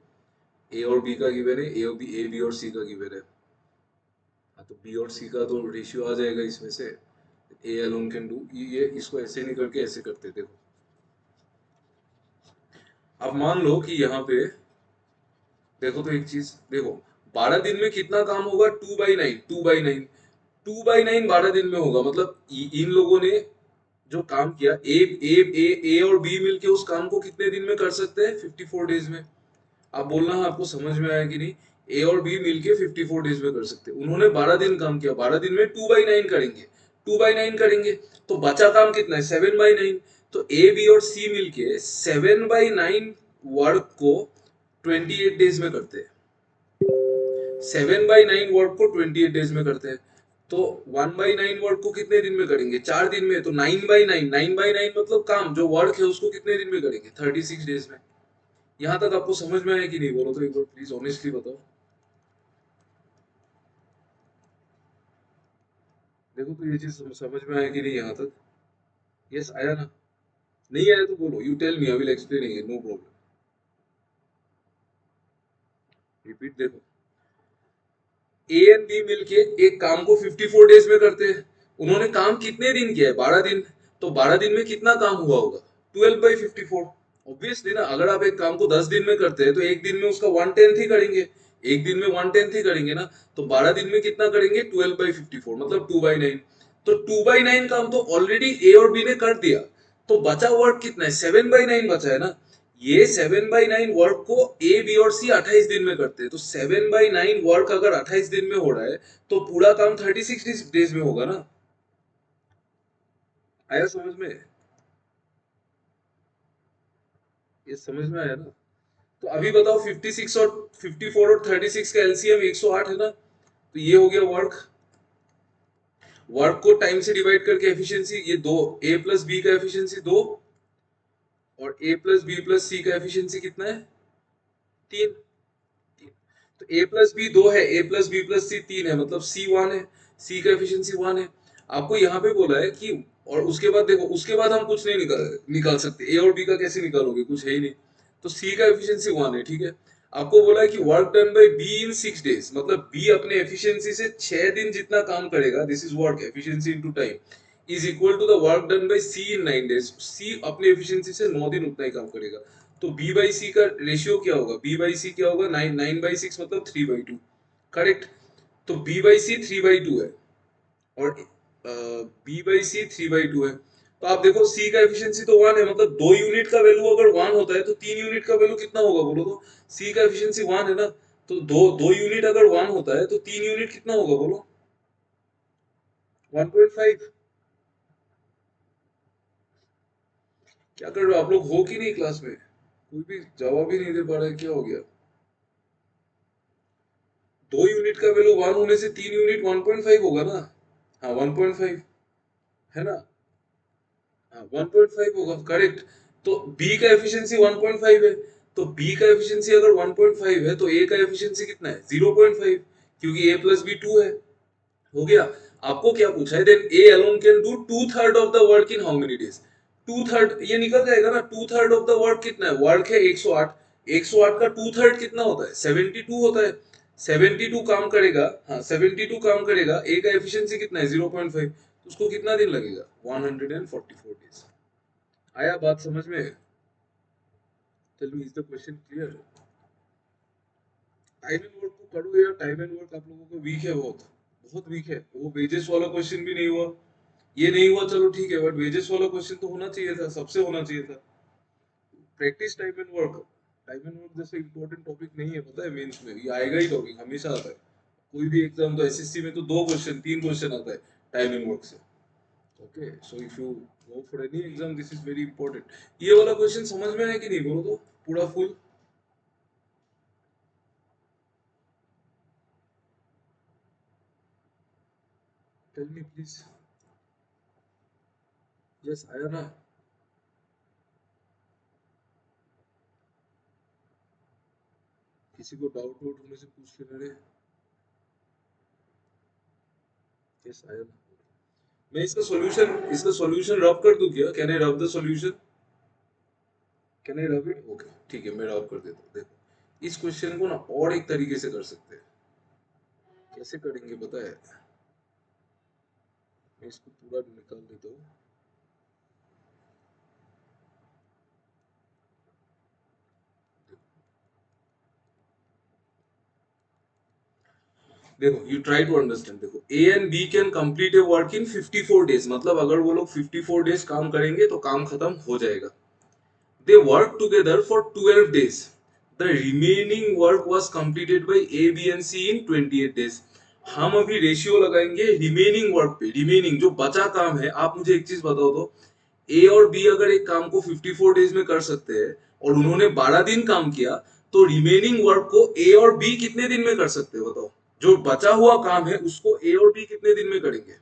ए और बी का गिवन है, ए बी और सी का गिवन है। हाँ, तो बी और सी का तो रेशियो आ जाएगा इसमें से। ए अलोन कैन डू ये, इसको ऐसे नहीं करके ऐसे करते। देखो अब मान लो कि यहाँ पे देखो, तो एक चीज देखो, 12 दिन में कितना काम होगा? 2/9, 2/9, 2/9 12 दिन में होगा। मतलब इन लोगों ने जो काम किया, ए और बी मिलके उस काम को कितने दिन में कर सकते हैं? 54 डेज में। आप बोलना है आपको समझ में आया कि नहीं? ए और बी मिलके 54 डेज में कर सकते हैं। उन्होंने 12 दिन काम किया, 12 दिन में 2/9 करेंगे, 2/9 करेंगे, तो बचा काम कितना है? 7/9। तो ए बी और सी मिलके 7/9 वर्क को 28 डेज में करते हैं। 7/9 वर्क को 28 डेज में करते हैं। तो 1/9 वर्क को कितने दिन में करेंगे? 4 दिन में। तो 9/9, 9/9 मतलब काम जो वर्क है उसको कितने दिन में करेंगे? 36 डेज में। यहां तक आपको समझ में आया कि नहीं? बोलो तो एक बार प्लीज ऑनेस्टली बताओ। देखो तो ये चीज समझ में आया कि नहीं यहां तक? यस आया ना? नहीं आया तो बोलो, you tell me, I will explain again, no problem. Repeat. देखो ए एंड बी मिलके एक काम को 54 डेज में करते हैं। उन्होंने काम कितने दिन किया है? 12 दिन। तो 12 दिन में कितना काम हुआ होगा? 12/54। ऑब्वियसली ना, अगर आप एक काम को 10 दिन में करते हैं तो एक दिन में उसका 1/10 ही करेंगे। एक दिन में 1/10 ही करेंगे ना। तो 12 दिन में कितना करेंगे? 12/54, मतलब 2/9। तो 2/9 काम तो ऑलरेडी ए और बी ने कर दिया। तो बचा वर्क कितना है? 7/9 बचा है ना। ये 7/9 वर्क को ए बी और सी 28 दिन में करते हैं। तो 7/9 वर्क अगर 28 दिन में हो रहा है तो पूरा काम 36 डेज में होगा ना। आया समझ में? ये समझ में आया ना? तो अभी बताओ, 56 और 54 और 36 का एलसीएम 108 है ना। तो ये हो गया वर्क। वर्क को टाइम से डिवाइड करके एफिशिएंसी, ये दो, ए प्लस बी का एफिशिएंसी 2 और ए प्लस बी प्लस सी का एफिशिएंसी कितना है? 3। तो ए प्लस बी 2 है, ए प्लस बी प्लस सी 3 है, मतलब सी 1 है। सी का एफिशिएंसी 1 है। आपको यहाँ पे बोला है कि, और उसके बाद देखो, उसके बाद हम कुछ नहीं निकाल सकते। ए और बी का कैसे निकालोगे? कुछ है ही नहीं। तो सी का एफिशिएंसी 1 है, ठीक है। आपको बोला है कि work done by B in 6 days, मतलब बी अपने एफिशिएंसी से 6 दिन जितना काम करेगा, this is work efficiency into time, is equal to the work done by C in 9 days. C अपने एफिशिएंसी से 9 दिन उतना ही काम करेगा। तो बी बाई सी का रेशियो क्या होगा? बी बाई सी क्या होगा? 9/6, मतलब 3/2। करेक्ट। तो बी बाई सी 3/2 है, और बी बाई सी 3/2 है। तो आप देखो सी का एफिशिएंसी तो 1 है, मतलब 2 यूनिट का वैल्यू अगर 1 होता है तो 3 यूनिट का वैल्यू कितना होगा बोलो तो? सी का एफिशिएंसी 1 है ना, तो दो यूनिट अगर 1 होता है तो 3 यूनिट कितना होगा बोलो? 1.5। क्या कर रहे हो आप लोग, हो कि नहीं क्लास में? कोई भी जवाब ही नहीं दे पा रहा है, क्या हो गया? 2 यूनिट का वैल्यू 1 होने से 3 यूनिट 1.5 होगा ना? हाँ 1.5 है ना? हाँ 1.5 होगा, करेक्ट। तो बी का एफिशिएंसी 1.5 है, तो बी का एफिशिएंसी अगर 1.5 है तो ए का एफिशिएंसी कितना है? 0.5, क्योंकि ए प्लस बी 2 है। हो गया। आपको क्या पूछा है, then A alone can do 2/3 of the work in how many days? 2/3 ये निकल जाएगा ना, 2/3 ऑफ द वर्क कितना है? वर्क है 108, 108 का 2/3 कितना होता है? 72 होता है। 72 काम करेगा, हाँ 72 काम करेगा, ए का एफिशिएंसी कितना है? 0.5, तो उसको कितना दिन लगेगा? 144 डेज। आया बात समझ में? Tell me, is the question clear? Time and work को करो यार, टाइम एंड वर्क आप लोगों को वीक है, बहुत बहुत वीक है। वो वेजेस वाला क्वेश्चन भी नहीं हुआ, ये नहीं हुआ, चलो ठीक है, बट वेजेस वाला क्वेश्चन तो होना चाहिए था, सबसे होना चाहिए था। Practice time and work. Time and work जैसे इंपॉर्टेंट टॉपिक नहीं है, पता है, मेंस में ये आएगा ही, टॉपिक हमेशा आता है। कोई भी एग्जाम, तो एसएससी में तो 2 क्वेश्चन 3 क्वेश्चन आता है टाइम एंड वर्क से। Okay, so if you go for any exam, this is very important. ये वाला क्वेश्चन समझ में आया कि नहीं बोलो तो, पूरा full? Tell me please. Yes, आया ना? किसी को डाउट वाउट होने से पूछ लेना रे। यस, आया ना? मैं इसका सॉल्यूशन रब कर दूं क्या? कैन आई रब the solution? Can I rub it? Okay ठीक है, मैं रब कर देता हूँ। देखो, इस क्वेश्चन को ना और एक तरीके से कर सकते हैं। कैसे करेंगे पता है? मैं इसको पूरा निकाल देता हूँ। देखो, यू ट्राई टू अंडरस्टैंड। देखो, ए and b can complete a work in 54 days, मतलब अगर वो लोग 54 डेज काम करेंगे तो काम खत्म हो जाएगा। They worked together for 12 days. The remaining work was completed by A, B and C in 28 days. हम अभी रेशियो लगाएंगे रिमेनिंग वर्क पे। रिमेनिंग जो बचा काम है, आप मुझे एक चीज बताओ तो, ए और बी अगर एक काम को 54 डेज में कर सकते हैं और उन्होंने 12 दिन काम किया, तो रिमेनिंग वर्क को ए और बी कितने दिन में कर सकते हैं बताओ? जो बचा हुआ काम है उसको ए और बी कितने दिन में करेंगे?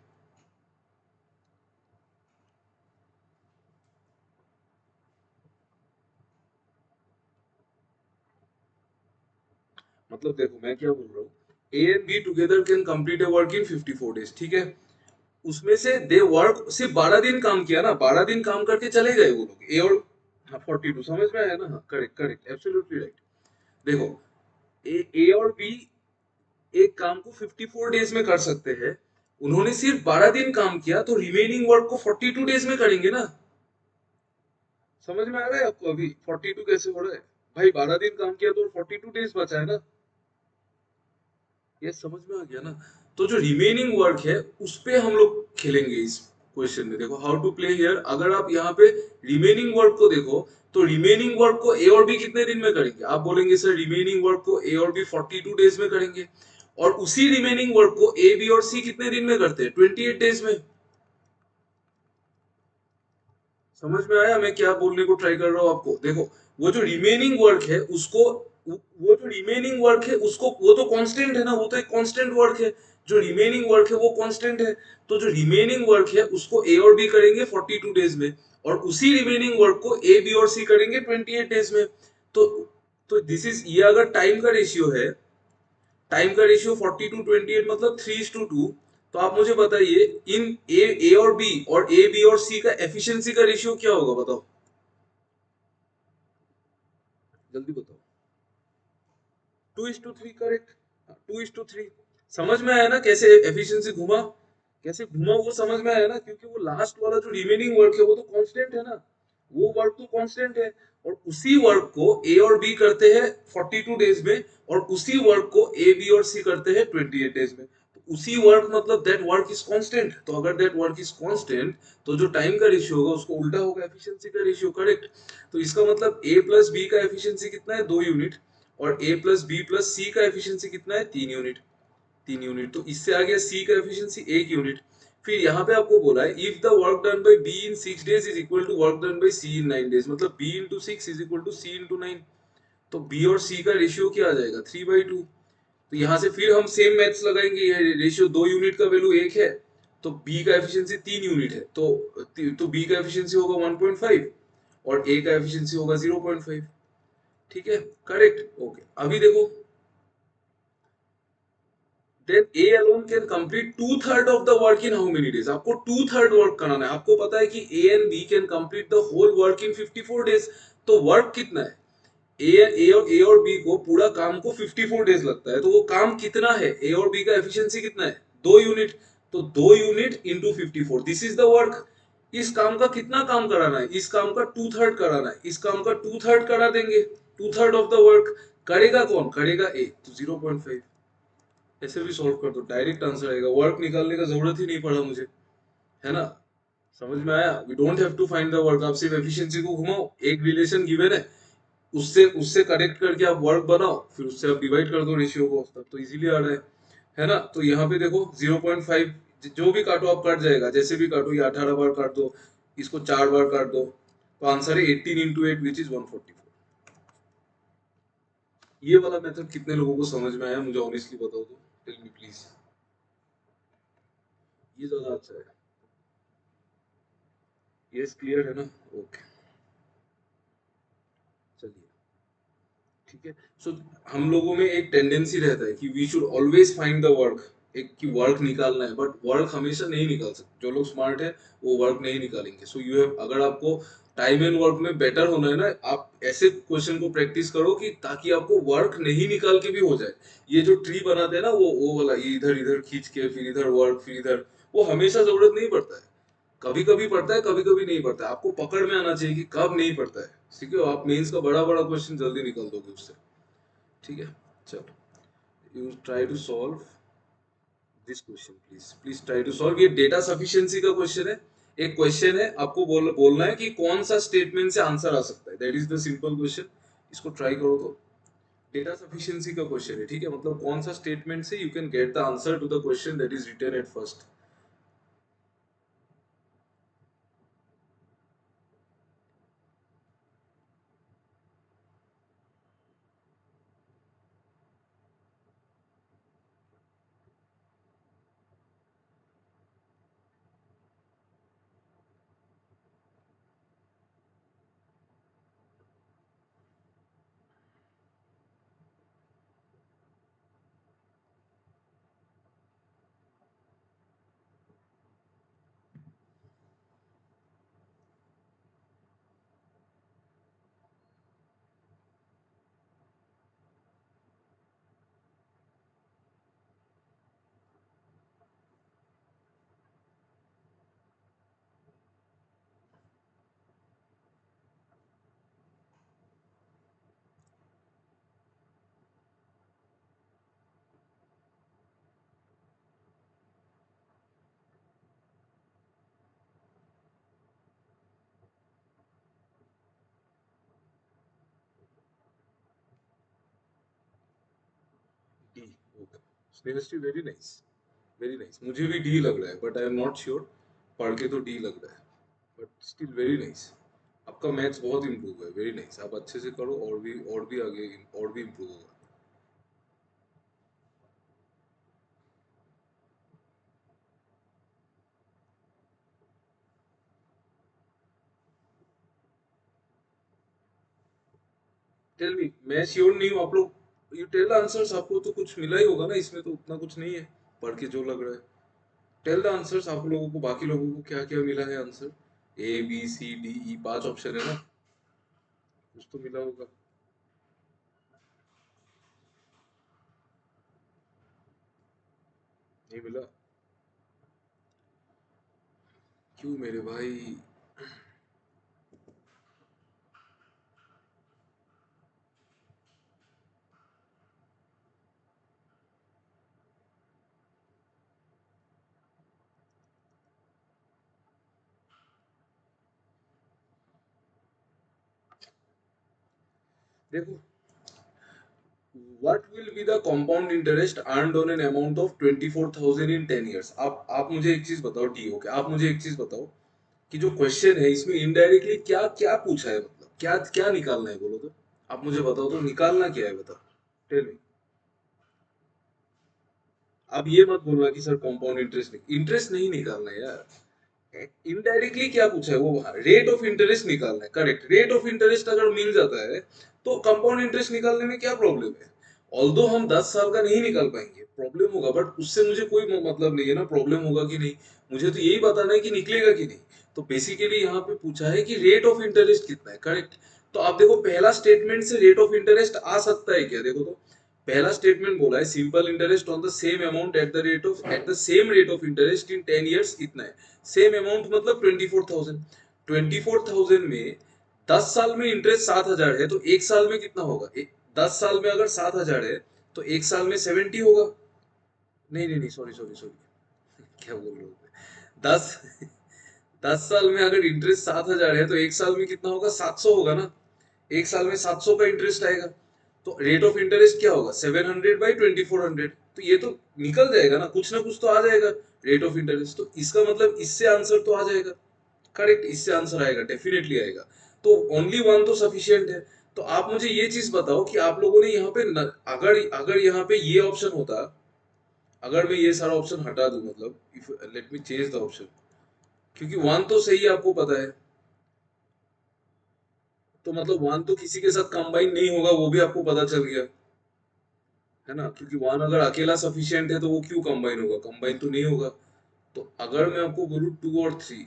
मतलब देखो मैं क्या बोल रहा हूँ, ए and be together can complete a work in 54 days, ठीक है? उसमें से दे वर्क सिर्फ 12 दिन काम किया ना, 12 दिन काम करके चले गए वो लोग, ए और, हाँ 42 समझ में आया ना? हाँ करेक्ट करेक्ट, एब्सोल्युटली राइट। देखो, ए और बी एक काम को 54 डेज में कर सकते हैं, उन्होंने सिर्फ 12 दिन काम किया, तो रिमेनिंग वर्क को 42 डेज में करेंगे ना। समझ में आ रहा है आपको अभी 42 कैसे हो रहा है? भाई 12 दिन काम किया तो 42 डेज बचा है ना। ये समझ में आ गया ना? तो जो रिमेनिंग वर्क है उस पे हम लोग खेलेंगे इस क्वेश्चन में। देखो हाउ टू प्ले हियर, अगर आप यहाँ पे रिमेनिंग वर्क को देखो, तो रिमेनिंग वर्क को ए और बी कितने दिन में करेंगे? आप बोलेंगे सर रिमेनिंग वर्क को ए और बी 42 डेज में करेंगे, और उसी रिमेनिंग वर्क को ए बी और सी कितने दिन में करते हैं? 28 डेज में। समझ में आया मैं क्या बोलने को ट्राई कर रहा हूँ आपको? देखो, वो जो रिमेनिंग वर्क है उसको, वो जो रिमेनिंग वर्क है उसको, वो तो कांस्टेंट है ना, वो तो एक कांस्टेंट वर्क है। जो रिमेनिंग वर्क है वो कांस्टेंट है, तो जो रिमेनिंग वर्क है उसको ए और बी करेंगे 42 डेज में, और उसी रिमेनिंग वर्क को ए बी और सी करेंगे 28 डेज में। तो दिस इज, ये अगर टाइम का रेशियो है, टाइम का रेशियो 40:28 मतलब 3:2, तो आप मुझे बताइए इन ए और बी, और ए बी और सी का एफिशिएंसी का रेशियो क्या होगा बताओ? जल्दी बताओ। 2:3, करेक्ट। 2:3। समझ में आया ना कैसे एफिशिएंसी घुमा? कैसे घुमा वो समझ में आया ना? क्योंकि वो लास्ट वाला जो रिमेनिंग वर्क है वो तो कांस्टेंट है ना, वो वर्क तो कांस्टेंट है, और उसी वर्क को ए और बी करते हैं 42 डेज में, और उसी वर्क को ए बी और सी करते हैं 28 डेज में। तो उसी वर्क मतलब दैट वर्क इज कांस्टेंट, तो अगर दैट वर्क इज कांस्टेंट तो जो टाइम का रेशियो होगा उसको उल्टा होगा एफिशिएंसी का रेशियो, करेक्ट। तो इसका मतलब a प्लस बी का एफिशिएंसी कितना है, 2 यूनिट, और a plus B plus C का एफिशिएंसी कितना है, 3 यूनिट, 3 यूनिट। तो इससे आ गया सी का एफिशिएंसी 1 यूनिट। फिर यहाँ पे आपको बोला है if the work done by B in 6 days is equal to work done by C in 9 days, मतलब b into 6 is equal to C into 9। तो b और c का रेशियो क्या आ जाएगा, 3/2। तो यहाँ से फिर हम सेम मैथ्स लगाएंगे, ये रेशियो 2 यूनिट का वैल्यू 1 है, तो b का एफिशिएंसी 3 यूनिट है, तो b का एफिशिएंसी होगा 1.5 और a का एफिशिएंसी होगा 0.5। ठीक है, करेक्ट, ओके। अभी देखो, then A alone can complete 2/3 of the work in how many days? आपको 2/3 वर्क कराना है। आपको पता है कि A and B can complete the whole work in 54 days। तो वर्क कितना है, A और B को पूरा काम को 54 डेज लगता है, तो वो काम कितना है, A और B का एफिशिएंसी कितना है, 2 यूनिट। तो 2 unit into 54, this is the work. इस काम का कितना काम कराना है, इस काम का 2/3 कराना है, इस काम का 2/3 करा देंगे, 2/3 ऑफ द वर्क। करेगा कौन, करेगा A, तो 0.5। ऐसे भी सॉल्व कर दो, डायरेक्ट आंसर आएगा, वर्क निकालने का जरूरत ही नहीं पड़ा मुझे, है ना। समझ में आया, we don't have to find the work, आप सिर्फ एफिशिएंसी को घुमाओ, एक रिलेशन गिवन है, उससे उससे कनेक्ट करके आप वर्क बनाओ, फिर उससे आप डिवाइड कर दो रेशियो को, तब तो इजीली आ रहा है ना। तो यहाँ पे देखो 0.5, जो भी काटो आप कट जाएगा, जैसे भी काटो, ये 18 बार काट दो, इसको 4 बार काट दो, तो आंसर है 18 इंटू 8 विच इज 144। ये वाला मेथड कितने लोगों को समझ में आया, मुझे ऑनेस्टली बताओ तो, टेल मी प्लीज। ये ज्यादा अच्छा है, ये क्लियर है ना, ओके, चलिए, ठीक है। सो हम लोगों में एक टेंडेंसी रहता है कि we should always find the work, एक कि वर्क निकालना है, बट वर्क हमेशा नहीं निकाल सकते, जो लोग स्मार्ट है वो वर्क नहीं निकालेंगे। सो यू हैव, अगर आपको टाइम एंड वर्क में बेटर होना है ना, आप ऐसे क्वेश्चन को प्रैक्टिस करो कि ताकि आपको वर्क नहीं निकाल के भी हो जाए। ये जो ट्री बनाते हैं ना, वो वाला, ये इधर इधर खींच के फिर इधर वर्क फिर इधर, वो हमेशा जरूरत नहीं पड़ता है, कभी कभी पड़ता है, कभी कभी नहीं पड़ता है। आपको पकड़ में आना चाहिए कि कब नहीं पड़ता है, ठीक है। आप मेंस का बड़ा बड़ा क्वेश्चन जल्दी निकाल दोगे उससे, ठीक है। चलो, you try to solve this question, please please try to solve. ये डेटा सफिशिएंसी का क्वेश्चन है। एक क्वेश्चन है, आपको बोलना है कि कौन सा स्टेटमेंट से आंसर आ सकता है, that is the simple question. इसको ट्राई करो तो, डेटा सफिशिएंसी का क्वेश्चन है, ठीक है, मतलब कौन सा स्टेटमेंट से you can get the answer to the question that is written at first. D, okay, Snehshree, very nice, very nice. मुझे भी डी लग रहा है, but I am not sure, पढ़ के तो डी लग रहा है, बट स्टिल वेरी नाइस। आपका मैथ्स बहुत इम्प्रूव है, वेरी नाइस, आप अच्छे से करो, और भी आगे और भी इम्प्रूव होगा। टेल मी, मैं श्योर नहीं हूँ, आप लोग यू टेल आंसर्स, आपको तो कुछ मिला ही होगा ना, इसमें तो उतना कुछ नहीं है पढ़ के जो लग रहा है। टेल द आंसर्स, आप लोगों को, बाकी लोगों को क्या क्या मिला है answer, A B C D E, 5 option है ना, कुछ तो मिला होगा। नहीं मिला, क्यों मेरे भाई। देखो, what will be the compound interest earned on an amount of 24,000 in 10 years? आप मुझे एक चीज बताओ, डी ओके, आप मुझे एक चीज बताओ कि जो क्वेश्चन है इसमें इनडायरेक्टली क्या क्या पूछा है, मतलब क्या क्या निकालना है, बोलो तो। आप मुझे बताओ तो निकालना क्या है, बताओ, टेल मी। अब ये मत बोलना कि सर कंपाउंड इंटरेस्ट नहीं, इंटरेस्ट नहीं निकालना है यार। इनडायरेक्टली क्या पूछा है, वो रेट ऑफ इंटरेस्ट निकालना है, करेक्ट। रेट ऑफ इंटरेस्ट अगर मिल जाता है तो कंपाउंड इंटरेस्ट निकालने में क्या प्रॉब्लम है। ऑल्दो हम 10 साल का नहीं निकाल पाएंगे, प्रॉब्लम होगा, बट उससे मुझे कोई मतलब नहीं है ना, प्रॉब्लम होगा कि नहीं। मुझे तो यही बताना है कि निकलेगा कि नहीं। तो बेसिकली यहाँ पे पूछा है कि रेट ऑफ इंटरेस्ट कितना है, करेक्ट। तो आप देखो, पहला स्टेटमेंट से रेट ऑफ इंटरेस्ट आ सकता है क्या, देखो तो। पहला स्टेटमेंट बोला है simple interest on the same amount at the same rate of interest in 10 years, इतना है। सेम अमाउंट मतलब 24,000। 24,000 में 10 साल में इंटरेस्ट 7,000 है, तो एक साल में कितना होगा, 10 साल में अगर 7,000 है तो एक साल में 70 होगा। नहीं नहीं नहीं, सॉरी सॉरी सॉरी, क्या बोल रहे हो, 10 साल में अगर इंटरेस्ट 7,000 है तो एक साल में कितना होगा, 700 होगा ना। एक साल में 700 का इंटरेस्ट आएगा। तो रेट ऑफ इंटरेस्ट क्या होगा, 700/2400। तो ये तो निकल जाएगा ना कुछ तो आ जाएगा रेट ऑफ इंटरेस्ट। तो इसका मतलब इससे आंसर तो आ जाएगा, करेक्ट, इससे आंसर आएगा, डेफिनेटली आएगा। तो ओनली वन तो सफिशियंट है। तो आप मुझे ये चीज बताओ कि आप लोगों ने यहाँ पे अगर अगर यहाँ पे ये ऑप्शन होता, अगर मैं ये सारा ऑप्शन हटा दूं, मतलब if let me change the option, क्योंकि वन तो सही है, आपको पता है। तो मतलब वन तो किसी के साथ कंबाइन नहीं होगा, वो भी आपको पता चल गया, है ना। क्योंकि वन अगर अकेला सफिशियंट है तो वो क्यों कंबाइन होगा, कंबाइन तो नहीं होगा। तो अगर मैं आपको बोलूँ 2 और 3,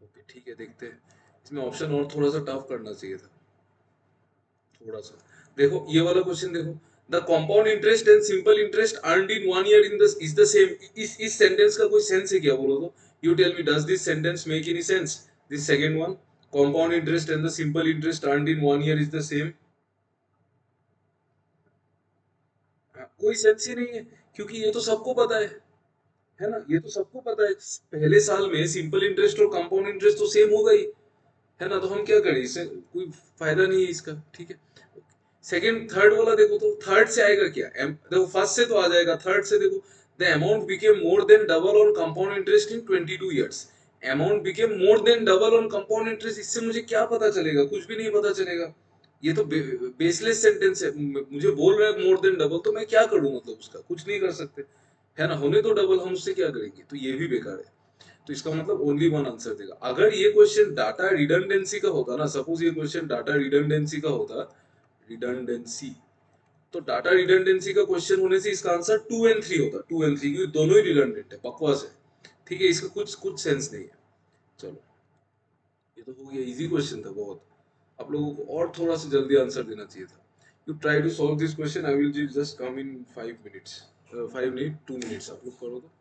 ओके ठीक है, देखते हैं। इसमें ऑप्शन और थोड़ा सा टफ करना चाहिए था, थोड़ा सा। देखो ये वाला क्वेश्चन देखो, the compound interest and simple interest earned in 1 year in the is the same. इस सेंटेंस का कोई सेंस है क्या, बोलो तो। You tell me, does this sentence make any sense, this second one, compound interest and the simple interest earned in 1 year is the same. कोई sense ही नहीं है, क्योंकि ये तो सबको पता है ना, ये तो सबको पता है। पहले साल में सिंपल इंटरेस्ट और कंपाउंड इंटरेस्ट तो सेम होगा ही, है ना। तो हम क्या करें, इससे कोई फायदा नहीं है इसका, ठीक है। सेकंड थर्ड वाला देखो, तो थर्ड से आएगा क्या, देखो फर्स्ट से तो आ जाएगा, थर्ड से देखो, the amount became more than double on compound interest in 22 years। Amount became more than double on compound interest, इससे मुझे क्या पता चलेगा, कुछ भी नहीं पता चलेगा। ये तो बेसलेस सेंटेंस है। मुझे बोल रहा है मोर देन डबल, तो मैं क्या करूं, मतलब उसका कुछ नहीं कर सकते, है ना। होने तो डबल, हम उससे क्या करेंगे, तो ये भी बेकार है। तो इसका मतलब ओनली वन आंसर देगा। अगर ये क्वेश्चन डाटा रिडंडेंसी का होता ना, सपोज ये क्वेश्चन डाटा रिडंडेंसी का होता, रिडंडेंसी, तो डाटा रिडंडेंसी का क्वेश्चन होने से इसका आंसर 2 and 3 होता, 2 and 3, क्योंकि दोनों ही रिडंडेंट है, बकवास है, ठीक है। इसका कुछ कुछ सेंस नहीं है। चलो, ये तो हो गया, इजी क्वेश्चन था बहुत। आप लोगों को और थोड़ा सा जल्दी आंसर देना चाहिए था। You try to solve this question, I will just come in 5 minutes, 5 minute 2 minutes, आप लोग करो तो।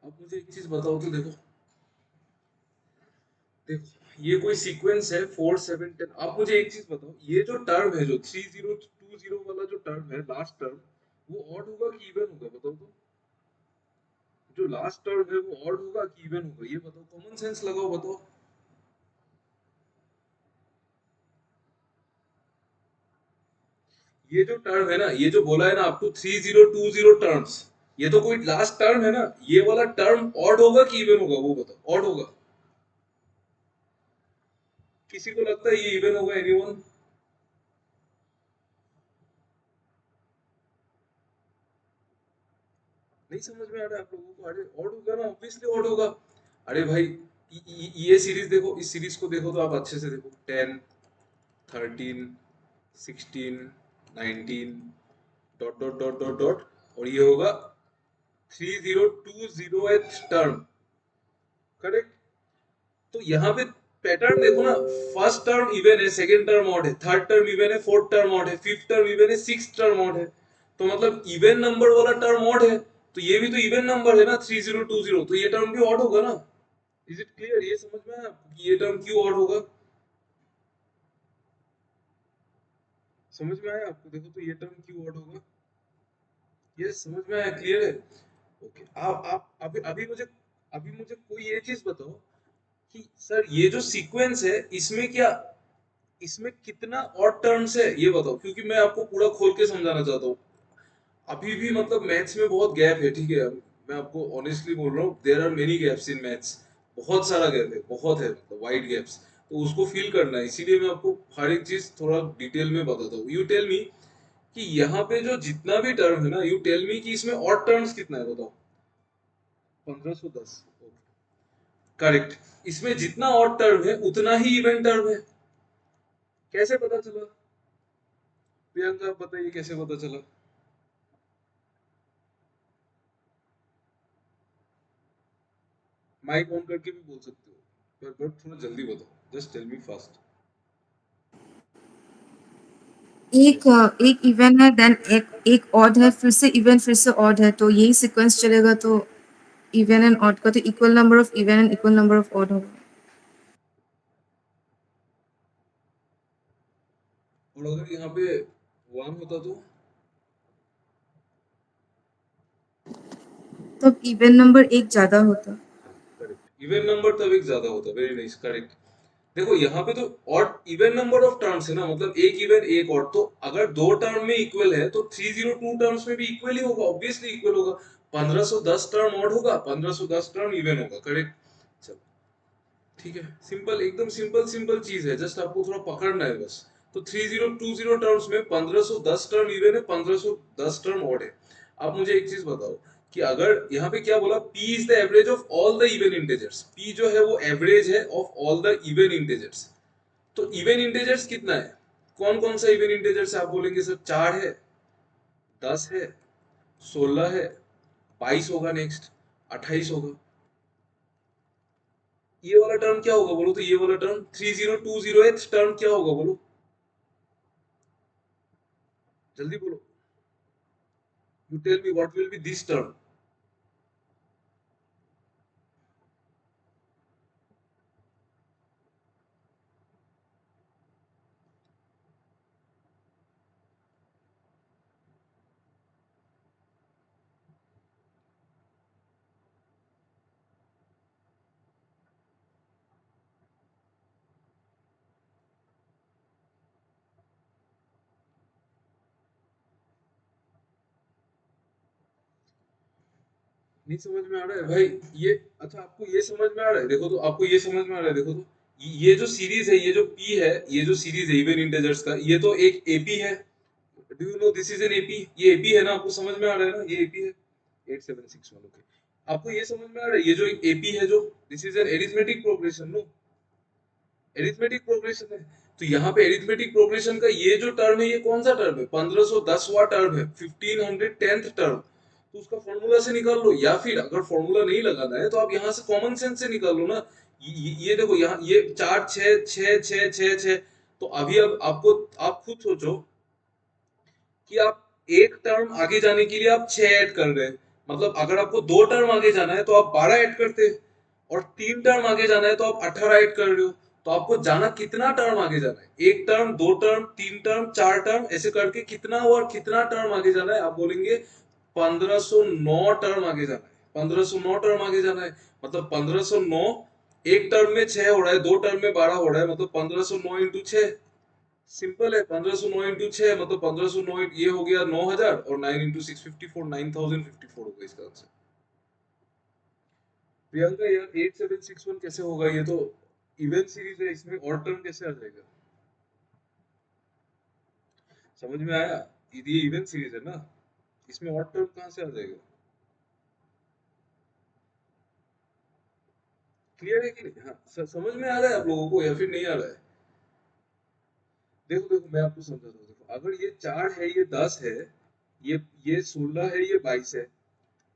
अब मुझे एक चीज बताओ तो देखो, देखो ये कोई सीक्वेंस है 4 7 10। आप मुझे एक चीज बताओ, ये जो टर्म है, जो 3020 वाला जो टर्म है, लास्ट टर्म, वो ऑड होगा कि इवन होगा, बताओ तो। जो लास्ट टर्म है वो ऑड होगा कि इवन होगा, ये बताओ, कॉमन सेंस लगाओ, बताओ। ये जो टर्म है ना, ये जो बोला है ना अप टू 3020 टर्म्स, ये तो कोई लास्ट टर्म है ना, ये वाला टर्म ऑड होगा कि इवन होगा, वो बताओ। ऑड होगा। किसी को लगता है ये इवन होगा? एनीवन? नहीं समझ में आ रहा है आप लोगों को? अरे ऑड होगा ना, ऑब्वियसली ऑड होगा। अरे भाई, ये सीरीज देखो, इस सीरीज को देखो तो आप अच्छे से देखो, 10 13 16 19 dot dot dot dot dot, और ये होगा 3020th टर्म, करेक्ट। तो यहाँ पे पैटर्न देखो ना, फर्स्ट टर्म इवन है, सेकंड टर्म ऑड है, थर्ड टर्म इवन है, फोर्थ टर्म ऑड है, फिफ्थ टर्म इवन है, सिक्स्थ टर्म ऑड है। तो मतलब इवन नंबर वाला टर्म ऑड है, तो ये भी तो इवन नंबर है ना 3020, तो ये टर्म भी ऑड होगा ना। Is it clear? ये समझ में आया आपको कि ये टर्म क्यों ऑड होगा? समझ में आया आपको? देखो तो ये टर्म क्यों ऑड होगा, ये समझ में आया? क्लियर है? ओके। आप अभी मुझे कोई ये चीज बताओ कि सर ये जो सीक्वेंस है, इसमें क्या, इसमें कितना ऑड टर्म्स है, ये बताओ, क्योंकि मैं आपको पूरा खोल के समझाना चाहता हूँ। अभी भी मतलब मैथ्स में बहुत गैप है, ठीक है, मैं आपको ऑनेस्टली बोल रहा हूँ, there are many gaps in maths. बहुत सारा गैप है, बहुत है, मतलब वाइड गैप्स। तो उसको फिल करना है, इसीलिए मैं आपको हर एक चीज थोड़ा डिटेल में बताता हूँ। यू टेल मी कि यहाँ पे जो जितना भी टर्म है ना, यू टेल मी कि इसमें ऑड टर्म्स कितना है, बताओ। 1510, करेक्ट। इसमें जितना ऑड टर्म है उतना ही इवन टर्म है। कैसे पता चला प्रियंका? आप बताइए कैसे पता चला? माइक ऑन करके भी बोल सकते हो, पर थोड़ा जल्दी बताओ, जस्ट टेल मी फास्ट।
एक एक इवन है, देन एक एक ऑड है, फिर से इवन, फिर से ऑड है, तो यही सीक्वेंस चलेगा। तो इवन एंड ऑड का तो equal number of even and equal number of odd होगा।
और अगर यहाँ पे 1 होता तो?
तब इवन नंबर एक ज्यादा होता।
करेक्ट, इवन नंबर तब एक ज्यादा होता। Very nice, correct. देखो यहाँ पे तो odd even number of terms है ना, मतलब एक इवन एक ऑड, तो अगर दो टर्म में इक्वल है तो 302 टर्म्स में भी इक्वल ही होगा, ऑब्वियसली इक्वल होगा। 1510 टर्म ऑड होगा, 1510 टर्म इवन होगा, करेक्ट। चलो ठीक है, सिंपल, एकदम सिंपल सिंपल चीज है, जस्ट आपको थोड़ा पकड़ना है बस। तो 3020 टर्म्स में 1510 टर्म इवन है, 1510 टर्म ऑड है। आप मुझे एक चीज बताओ कि अगर यहाँ पे क्या बोला, P is the average of all the even integers. P जो है वो एवरेज है of all the even integers. तो इवन इंटेजर्स कितना है? कौन कौन सा इवन इंटेजर्स है? आप बोलेंगे सर 4 है, 10 है, 16 है, 22 होगा, नेक्स्ट 28 होगा। ये वाला टर्म क्या होगा बोलो तो, ये वाला टर्म 3020th टर्म क्या होगा बोलो, जल्दी बोलो, you tell me what will be this term. नहीं समझ में आ रहा है भाई ये? अच्छा आपको ये समझ में आ रहा है, देखो तो आपको ये समझ में आ रहा है, देखो तो ये जो सीरीज है, ये जो पी है, ये जो सीरीज है इवन इंटीजर्स का, ये तो एक एपी है। Do you know this is an AP? ये एपी है ना, आपको समझ में आ रहा है ना, ये एपी है 8761। ओके, आपको ये समझ में आ रहा है, ये जो एपी है जो, this is an arithmetic progression, no, arithmetic progression है। तो यहाँ पे एरिथमेटिक प्रोग्रेशन का ये जो टर्म है, ये कौन सा टर्म है? 1510वां टर्म है, 1510th टर्म। तो उसका फॉर्मूला से निकाल लो, या फिर अगर फॉर्मूला नहीं लगाना है तो आप यहाँ से कॉमन सेंस से निकाल लो ना। ये देखो यहाँ ये 4 6 6 6 6 6। तो अभी अब आपको, आप खुद सोचो कि आप एक टर्म आगे जाने के लिए आप 6 ऐड कर रहे हैं, मतलब अगर आपको 2 टर्म आगे जाना है तो आप 12 ऐड करते हैं, और 3 टर्म आगे जाना है तो आप 18 ऐड कर रहे हो। तो आपको जाना कितना टर्म आगे जाना है? एक टर्म, 2 टर्म, 3 टर्म, 4 टर्म, ऐसे करके कितना और कितना टर्म आगे जाना है? आप बोलेंगे 1509 टर्म आगे जाना है, 1509 टर्म आगे जाना है। मतलब 1509, एक टर्म में 6 हो रहा है, 2 टर्म में 12 हो रहा है, मतलब 1509 इंटू 6। सिंपल है, 1509 इंटू 6 मतलब 1509, ये हो गया 9000, और 9 इंटू 654, 9054 होगा इसका आंसर। प्रियंका यार 8761 कैसे होगा? ये तो इवन सीरीज है, इसमें और टर्म कैसे आ जाएगा? समझ में आया? ये इवन सीरीज है ना, इसमें और टर्म कहाँ से आ जाएगा? क्लियर है कि नहीं? हाँ, समझ में आ रहा है आप लोगों को या फिर नहीं आ रहा है? देखो देखो मैं आपको समझाता हूँ, देखो अगर ये 4 है, ये 10 है, ये 16 है, ये 22 है।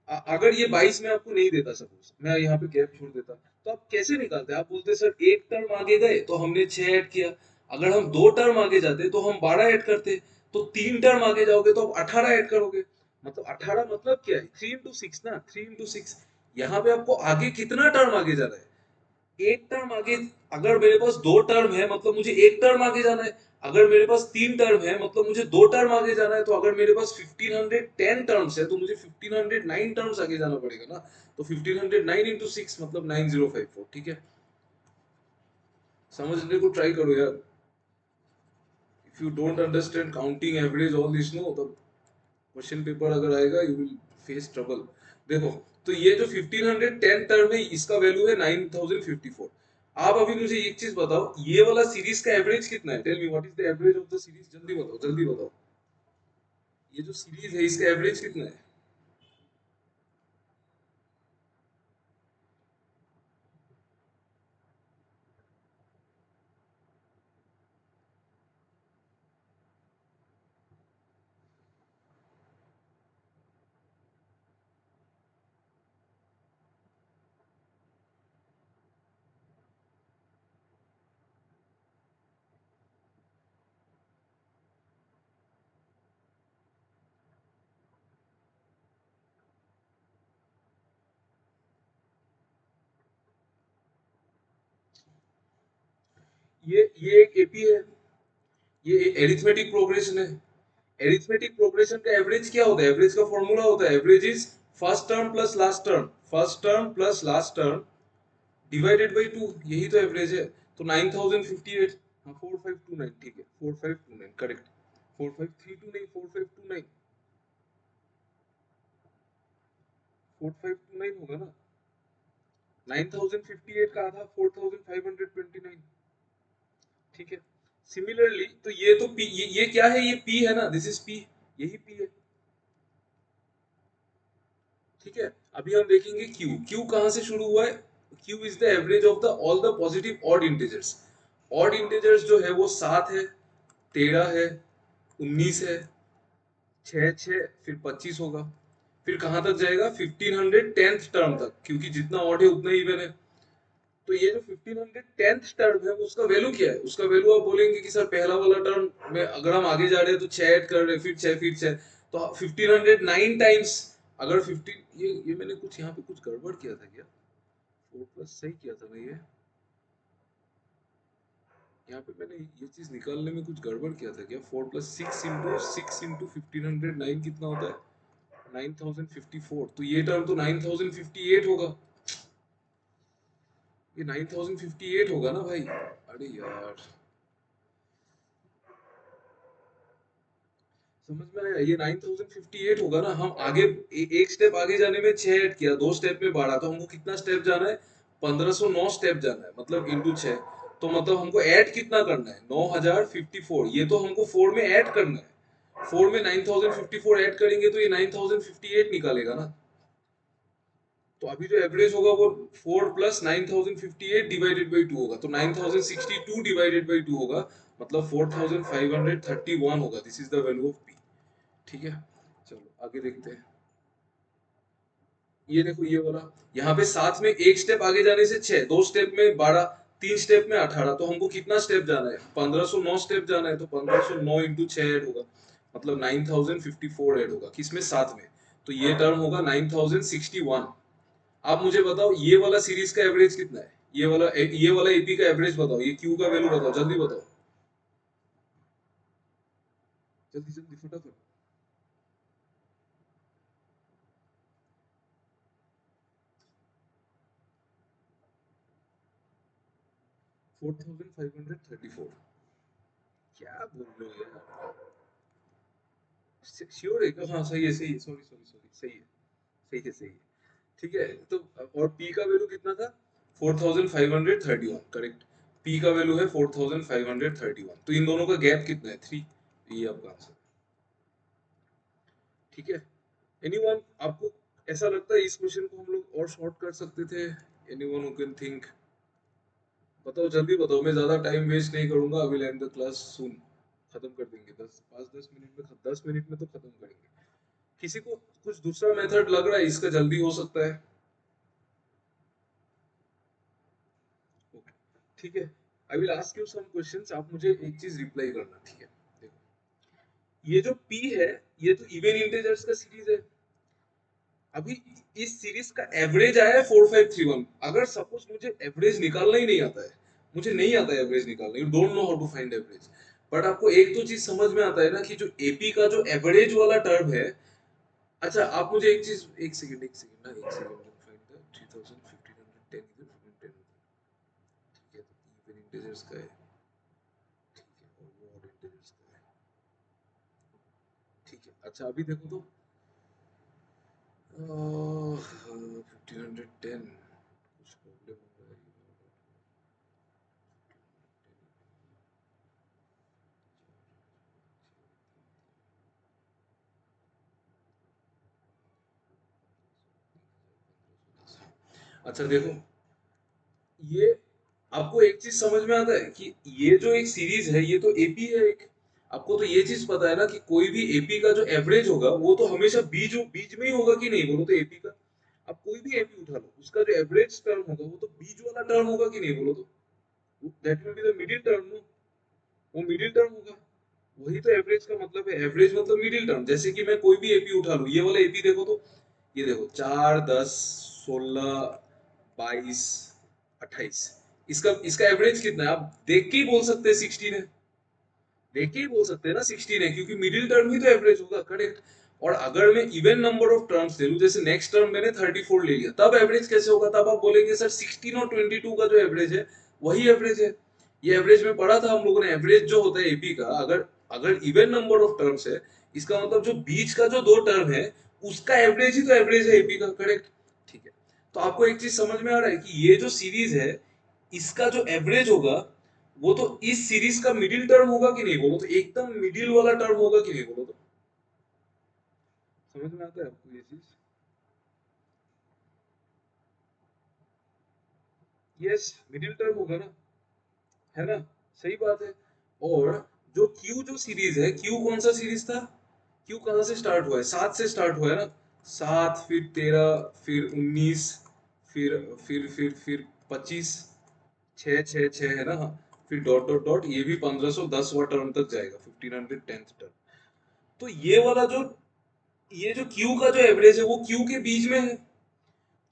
अगर ये 22 में आपको नहीं देता, सपोज मैं यहाँ पे गैप छोड़ देता, तो आप कैसे निकालते? आप बोलते सर एक टर्म आगे गए तो हमने 6 ऐड किया, अगर हम 2 टर्म आगे जाते तो हम 12 ऐड करते, तो 3 टर्म आगे जाओगे तो आप 18 ऐड करोगे। मतलब 18 मतलब क्या है? 3 इंटू 6 ना, 3 इंटू 6। यहाँ पे आपको आगे कितना टर्म आगे जाना है? एक टर्म आगे। अगर मेरे पास 2 टर्म है मतलब मुझे एक टर्म आगे जाना है, अगर मेरे पास 3 टर्म है मतलब मुझे 2 टर्म आगे जाना है, तो अगर मेरे पास 1510 टर्म्स है तो मुझे 1509 टर्म्स आगे जाना पड़ेगा ना। तो 1509 इंटू 6 मतलब 9054। ठीक है, समझने को ट्राई करो यार। If you don't understand counting average all this, no, तब क्वेश्चन पेपर अगर आएगा यू विल फेस ट्रबल। देखो, तो ये जो 1510 टर्म है इसका वैल्यू है 9054। आप अभी मुझे एक चीज बताओ, ये वाला सीरीज का एवरेज कितना है? Tell me what is the average of the series, जल्दी बताओ, जल्दी बताओ। ये जो सीरीज है इसका एवरेज कितना है? ये एक एपी है, ये एरिथमेटिक प्रोग्रेशन है। एरिथमेटिक प्रोग्रेशन का एवरेज क्या होता है? एवरेज का फॉर्मूला होता है, average is first term plus last term, first term plus last term divided by 2, यही तो एवरेज है। तो 9058, हाँ 4529, ठीक है 4529 करेक्ट। 4532 नहीं, 4529, 4529 होगा ना। 9058 का आधा 4529, ठीक है। सिमिलरली तो ये तो पी, ये क्या है? ये पी है ना, दिस इज पी, यही पी है, ठीक है। अभी हम देखेंगे क्यू। क्यू कहां से शुरू हुआ है? Q is the average of the all the positive odd integers. Odd integers जो है वो 7 है, 13 है, 19 है, 6 6 फिर 25 होगा। फिर कहां तक जाएगा 1510th टर्म तक, क्योंकि जितना ऑड है उतना इवन है। तो ये जो 1510th टर्म है उसका वैल्यू क्या है? उसका वैल्यू आप बोलेंगे कि सर पहला वाला टर्म में अगर हम आगे जा रहे हैं तो 6 ऐड कर रहे हैं, फिर 6 तो 1509 टाइम्स, अगर 15 ये मैंने कुछ यहाँ पे कुछ गड़बड़ किया था क्या? 4 प्लस सही किया था ना ये? यहाँ पे मैंने ये चीज निकालने में कुछ गड़बड़ किया था क्या? 4 प्लस 6 इंटू 1509 कितना होता है? 9054। तो ये टर्म तो 9058 होगा, ये 9058 होगा ना भाई। अरे यार समझ में आया, ये 9058 होगा ना। हम आगे एक स्टेप आगे जाने में 6 ऐड किया, 2 स्टेप में 12, तो हमको कितना स्टेप जाना है? 1509 स्टेप जाना है, मतलब इंटू 6। तो मतलब हमको ऐड कितना करना है? 9054। ये तो हमको 4 में ऐड करना है, 4 में 9054 ऐड करेंगे तो ये 9058 निकालेगा ना। तो अभी जो एवरेज होगा वो 4 प्लस 9058 डिवाइडेड बाई 2 होगा, तो 9062 डिवाइडेड बाई 2 होगा, मतलब 4531 होगा। This is the value of P. ठीक है, चलो आगे देखते हैं। ये देखो ये वाला, यहाँ पे साथ में एक स्टेप आगे जाने से 6, 2 स्टेप में 12, 3 स्टेप में 18, तो हमको कितना स्टेप जाना है? 1509 स्टेप जाना है, तो 1509 इंटू 6 ऐड होगा, मतलब 9054 ऐड होगा, किसमें? साथ में। तो ये टर्म होगा 9061। आप मुझे बताओ ये वाला सीरीज का एवरेज कितना है? ये वाला एपी का एवरेज बताओ, ये क्यू का वैल्यू बताओ, जल्दी बताओ, जल्दी जल्दी फटाफट। 4534। क्या बोल रहे हो यार? श्योर है क्या? हाँ सही है, सही है, सॉरी सॉरी सॉरी, सही है, सही है, सही है। ठीक है, तो और पी का वैल्यू कितना था? 4531, करेक्ट। पी का वैल्यू है 4531, तो इन दोनों का गैप कितना है? 3। ये आपका आंसर। ठीक है, एनीवन आपको ऐसा लगता है इस क्वेश्चन को हम लोग और शॉर्ट कर सकते थे? एनीवन हु कैन थिंक, बताओ, जल्दी बताओ, मैं ज्यादा टाइम वेस्ट नहीं करूंगा, अभी एंड द क्लास सून, खत्म कर देंगे 10 मिनट में, 10 मिनट में तो खत्म करेंगे। किसी को कुछ दूसरा मेथड लग रहा है इसका जल्दी हो सकता है? ओके, ठीक है, I will ask you some questions, आप मुझे एक चीज रिप्लाई करना, ठीक है? देखो ये जो p है, ये तो इवन इंटीजर्स का सीरीज है। अभी इस सीरीज का एवरेज आया है 4531। अगर सपोज मुझे एवरेज निकालना ही नहीं आता है, मुझे नहीं आता है एवरेज निकालना, you don't know how to find average, but आपको एक तो चीज समझ में आता है ना कि जो एपी का जो एवरेज वाला टर्म है। अच्छा आप मुझे एक चीज, एक सेकंड ना, एक सेकंड, फाइंड द 3000 1510 ठीक है, तो इवन इंटीजर्स का है, ठीक है, और वो ऑड इंटीजर्स का है, ठीक है। अच्छा अभी देखो तो 1510 कुछ प्रॉब्लम हो रहा है। अच्छा देखो, ये आपको एक चीज समझ में आता है कि ये जो एक सीरीज है ये तो एपी है एक। आपको तो ये चीज पता है ना कि कोई भी एपी का जो एवरेज होगा वो तो हमेशा बीच में ही होगा, कि नहीं बोलो तो? एपी का आप कोई भी एपी उठा लो, उसका जो एवरेज टर्म होगा वो तो बीच वाला टर्म होगा, कि नहीं बोलो तो? That will be the middle term, no? वो मिडिल टर्म होगा, वही तो एवरेज का मतलब है। एवरेज मतलब मिडिल टर्म। जैसे कि मैं कोई भी एपी उठा लूं, ये वाला एपी देखो तो, ये देखो 4 10 16 22 28, इसका इसका एवरेज कितना है? आप देख के ही बोल सकते हैं 16 है, देख के ही बोल सकते हैं ना 16 है, क्योंकि मिडिल टर्म ही तो एवरेज होगा, करेक्ट। और अगर मैं इवन नंबर ऑफ टर्म्स ले लूं, जैसे नेक्स्ट टर्म मैंने 34 ले लिया, तब एवरेज कैसे होगा? तब आप बोलेंगे सर 16 और 22 का जो एवरेज है वही एवरेज है। ये एवरेज में पढ़ा था हम लोगों ने, एवरेज जो होता है एपी का, अगर अगर इवन नंबर ऑफ टर्म्स है, इसका मतलब जो बीच का जो 2 टर्म है उसका एवरेज ही तो एवरेज है एपी का, करेक्ट। ठीक है, तो आपको एक चीज समझ में आ रहा है कि ये जो सीरीज है इसका जो एवरेज होगा वो तो इस सीरीज का मिडिल टर्म होगा, कि नहीं बोलो तो? एकदम मिडिल वाला टर्म होगा, कि नहीं बोलो तो? समझ में आता है आपको ये चीज? यस, मिडिल टर्म होगा ना, है ना? सही बात है। और जो क्यू जो सीरीज है, क्यू कौन सा सीरीज था? क्यू कहां से स्टार्ट हुआ है? 7 से स्टार्ट हुआ है ना, 7, फिर 13, फिर 19, फिर 25, 6 है ना, हाँ। फिर डॉट डॉट डॉट, ये भी 1510वां टर्म तक जाएगा, 1510th टर्म। तो ये जो क्यू का जो एवरेज है वो क्यू के बीच में है।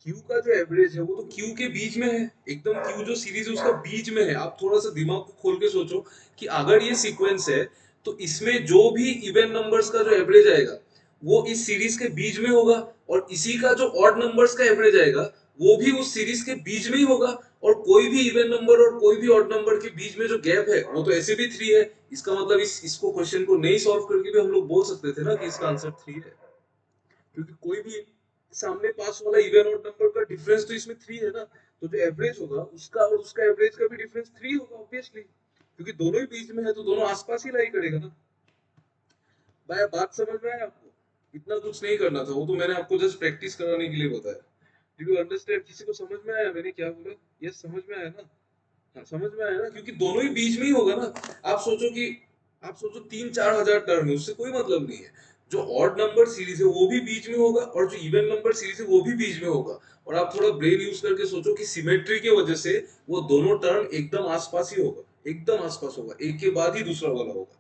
क्यू का जो एवरेज है वो तो क्यू के बीच में है, एकदम क्यू जो सीरीज है उसका बीच में है। आप थोड़ा सा दिमाग को खोल के सोचो कि अगर ये सीक्वेंस है तो इसमें जो भी इवन नंबर्स का जो एवरेज आएगा वो इस सीरीज के बीच में होगा, और इसी का जो ऑड नंबर्स का एवरेज आएगा वो भी उस सीरीज के बीच में ही होगा। और कोई भी इवन नंबर और कोई भी ऑड नंबर के बीच में जो गैप है वो तो ऐसे भी 3 है। इसका मतलब इसको क्वेश्चन को नहीं सॉल्व करके भी हम लोग बोल सकते थे ना कि इसका आंसर 3 है, क्योंकि कोई भी सामने पास वाला इवन ऑड नंबर का डिफरेंस तो इसमें 3 है ना। तो जो एवरेज होगा उसका और उसका एवरेज का भी डिफरेंस 3 होगा ऑब्वियसली, क्योंकि दोनों ही बीच में है तो दोनों आसपास ही लाई करेगा ना। भाई बात समझ में आया आपको? इतना कुछ नहीं करना था, वो तो मैंने आपको जस्ट प्रैक्टिस कराने के लिए बताया। Did you understand? किसी को समझ में आया मैंने क्या बोला? यस, समझ में आया ना? हाँ, समझ में आया ना, क्योंकि दोनों ही बीच में ही होगा ना। आप सोचो कि आप सोचो 3-4 हजार टर्म है, उससे कोई मतलब नहीं है। जो ऑड नंबर सीरीज है वो भी बीच में होगा, और जो इवन नंबर सीरीज है वो भी बीच में होगा। और आप थोड़ा ब्रेन यूज करके सोचो कि सिमेट्री की वजह से वो दोनों टर्म एकदम आसपास ही होगा, एकदम आसपास होगा, एक के बाद ही दूसरा वाला होगा।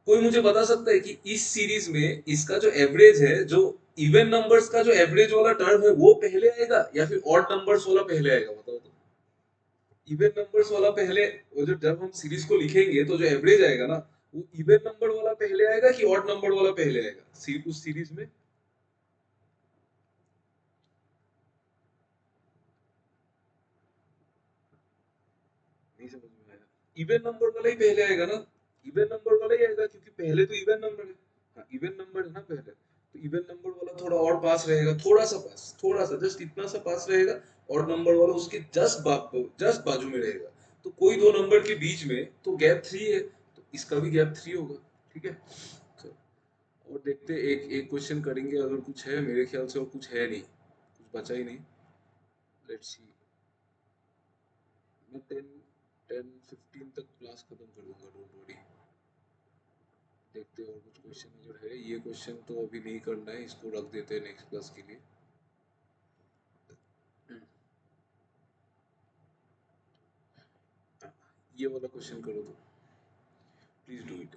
कोई मुझे बता सकता है कि इस सीरीज में इसका जो एवरेज है, जो इवन नंबर्स का जो एवरेज वाला टर्म है वो पहले आएगा या फिर ऑड नंबर्स वाला पहले आएगा? बताओ तो। इवन नंबर्स वाला पहले, वो जो जब हम सीरीज को लिखेंगे तो जो एवरेज आएगा ना, वो इवन नंबर वाला पहले आएगा कि ऑड नंबर वाला पहले आएगा उस सीरीज में? नहीं समझ में आया। इवन नंबर वाला ही पहले आएगा ना, इवन नंबर वाला ही आएगा, क्योंकि पहले तो इवन नंबर है। हाँ, इवन नंबर है ना पहले, तो इवन नंबर वाला थोड़ा और पास रहेगा, थोड़ा सा पास, थोड़ा सा जस्ट इतना सा पास रहेगा। और नंबर वाला उसके जस्ट बाजू में रहेगा। तो कोई दो नंबर के बीच में तो गैप 3 है, तो इसका भी गैप 3 होगा। ठीक है, चलो और देखते हैं, एक एक क्वेश्चन करेंगे, अगर कुछ है। मेरे ख्याल से और कुछ है नहीं, कुछ बचा ही नहीं। Let's see. मैं 10-15 तक क्लास खत्म कर दूंगा, डोंट वरी। देखते हैं और कुछ क्वेश्चन अगर है। ये क्वेश्चन तो अभी नहीं करना है, इसको रख देते हैं नेक्स्ट क्लास के लिए। ये वाला क्वेश्चन करो तो, please do it.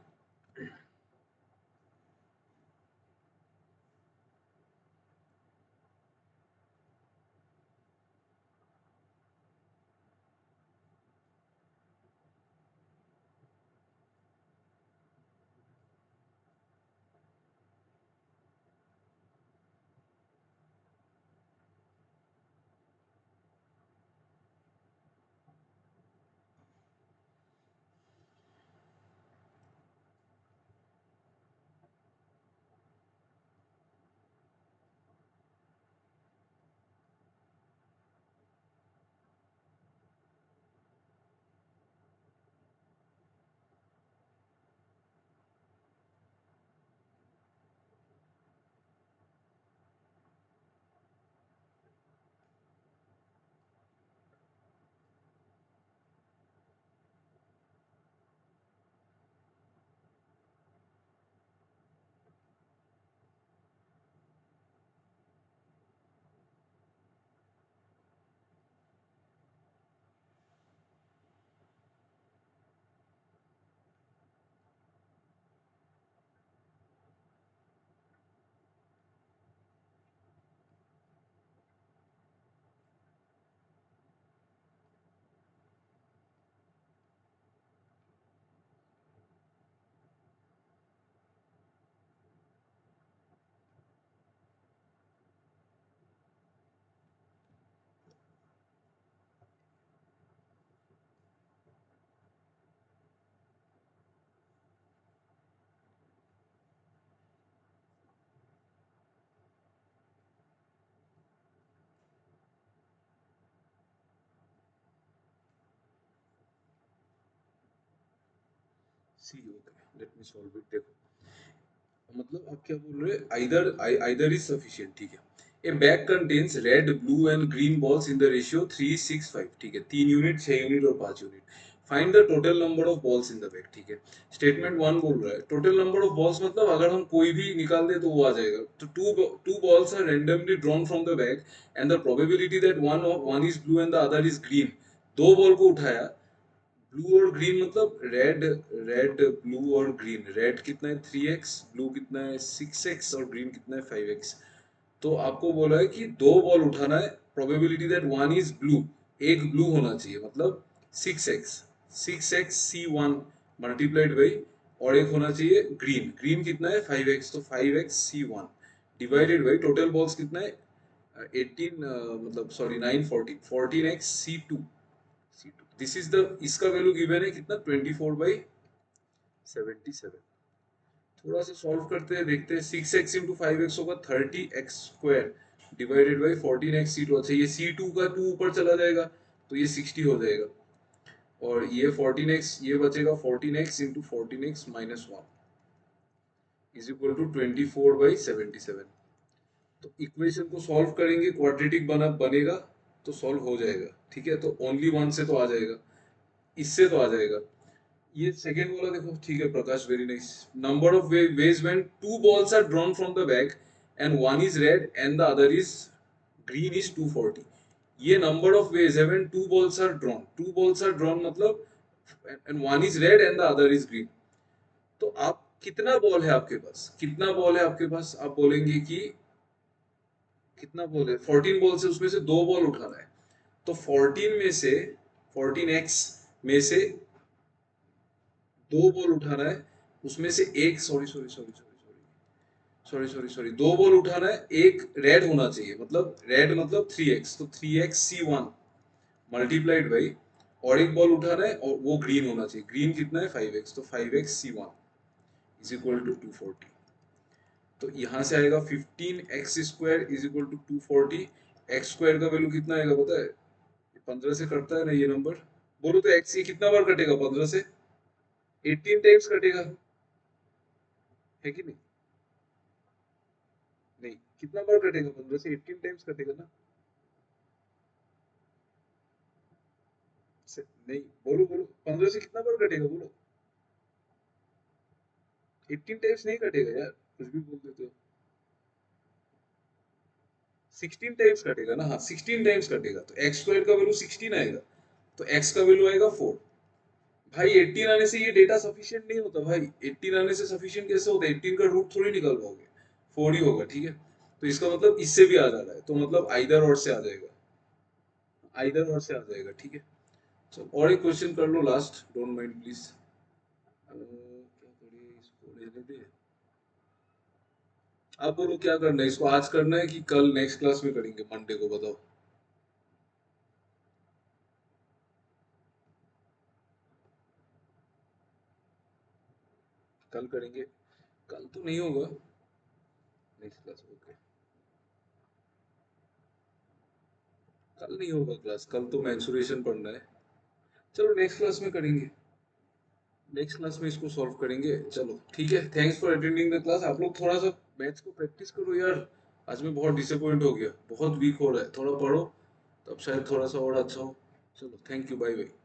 See, okay, let me solve it. देखो, मतलब आप क्या बोल रहे हैं, आइदर इज सफिशिएंट। ठीक है, ए bag contains red, blue and green balls in the ratio 3-6-5। ठीक है, 3 यूनिट, 6 यूनिट और 5 unit. Find the total number of balls in the bag, ठीक है। स्टेटमेंट 1 बोल रहा है टोटल नंबर ऑफ बॉल्स, मतलब अगर हम कोई भी निकाल दे तो वो आ जाएगा। तो two balls are randomly drawn from the bag and the probability that one is blue and the other is green. दो बॉल को उठाया, ब्लू और ग्रीन मतलब रेड, ब्लू और ग्रीन। रेड कितना है 3x, ब्लू कितना है 6x और ग्रीन कितना है 5x। तो आपको बोला है कि दो बॉल उठाना है, probability that one is blue, एक ब्लू होना चाहिए, मतलब 6x, 6x C1 multiplied by, और एक होना चाहिए ग्रीन, ग्रीन कितना है 5x, तो 5x C1 divided by total balls कितना है 18 मतलब sorry 9 14, 14x C2, this is the, इसका वैल्यू गिवन है कितना 24/77। थोड़ा सा सॉल्व करते हैं, देखते हैं। 6x इंटू 5x होगा 30x square divided by 14x C2। अच्छा ये C2 का 2 ऊपर चला जाएगा तो ये 60 हो जाएगा, और ये 14x ये बचेगा 14x into 14x minus 1 is equal to 24/77। तो इक्वेशन को सॉल्व करेंगे, क्वाड्रेटिक बनेगा तो सॉल्व हो जाएगा, ठीक है। तो ओनली वन से तो आ जाएगा, इससे तो आ जाएगा। ये सेकेंड वाला देखो, ठीक है Prakash, very nice. Number of ways when two balls are drawn from the bag and one is red and the other is green is 240। ये नंबर ऑफ वेज है when two balls are drawn, two balls are drawn मतलब and one is red and the other is green. तो आप कितना ball है आपके पास, कितना ball है आपके पास, आप बोलेंगे कि कितना बॉल है 14 बॉल से उसमें से दो बॉल उठाना है। तो 14 में से 14x में से दो बॉल उठाना है, उसमें से एक सॉरी दो बॉल उठाना है, एक रेड होना चाहिए, मतलब रेड मतलब 3x, तो 3x C1 मल्टीप्लाइड बाई, और एक बॉल उठाना है और वो ग्रीन होना चाहिए, ग्रीन कितना है 5x, तो 5x C1 is equal to 240। तो यहाँ से आएगा 15x square is equal to 240। x square का वैल्यू कितना आएगा पता है, 15 से कटता है ना ये नंबर, बोलो तो x ये कितना बार कटेगा 15 से, 18 टाइम्स कटेगा, है कि नहीं? नहीं, कितना बार कटेगा 15 से, 18 टाइम्स कटेगा ना। नहीं, बोलो बोलो 15 से कितना बार कटेगा, बोलो। 18 टाइम्स नहीं कटेगा यार, कुछ भी बोल देते हो। 16 टाइम्स कटेगा ना, हाँ 16 टाइम्स कटेगा। तो x स्क्वायर का वैल्यू 16 आएगा, तो x का वैल्यू आएगा 4। भाई 18 आने से ये डेटा सफिशिएंट नहीं होता भाई, 18 आने से सफिशिएंट कैसे होता है, 18 का रूट थोड़ी निकाल पाओगे, 4 ही होगा, ठीक है। तो इसका मतलब इससे भी आ जा रहा है, तो मतलब आइदर और से आ जाएगा, आइदर और से आ जाएगा, ठीक है। चलो और एक क्वेश्चन कर लो लास्ट, डोंट माइंड प्लीज। क्या करिए, इसको रहने दे। आप बोलो क्या करना है, इसको आज करना है कि कल नेक्स्ट क्लास में करेंगे, मंडे को बताओ। कल करेंगे, कल तो नहीं होगा नेक्स्ट क्लास, ओके कल नहीं होगा क्लास, कल तो मेंसुरेशन पढ़ना है। चलो नेक्स्ट क्लास में करेंगे, नेक्स्ट क्लास में इसको सॉल्व करेंगे। चलो ठीक है, thanks for attending the class. आप लोग थोड़ा सा मैथ्स को प्रैक्टिस करो यार, आज मैं बहुत डिसअपॉइंट हो गया, बहुत वीक हो रहा है, थोड़ा पढ़ो तब शायद थोड़ा सा और अच्छा हो। चलो थैंक यू, बाय बाय।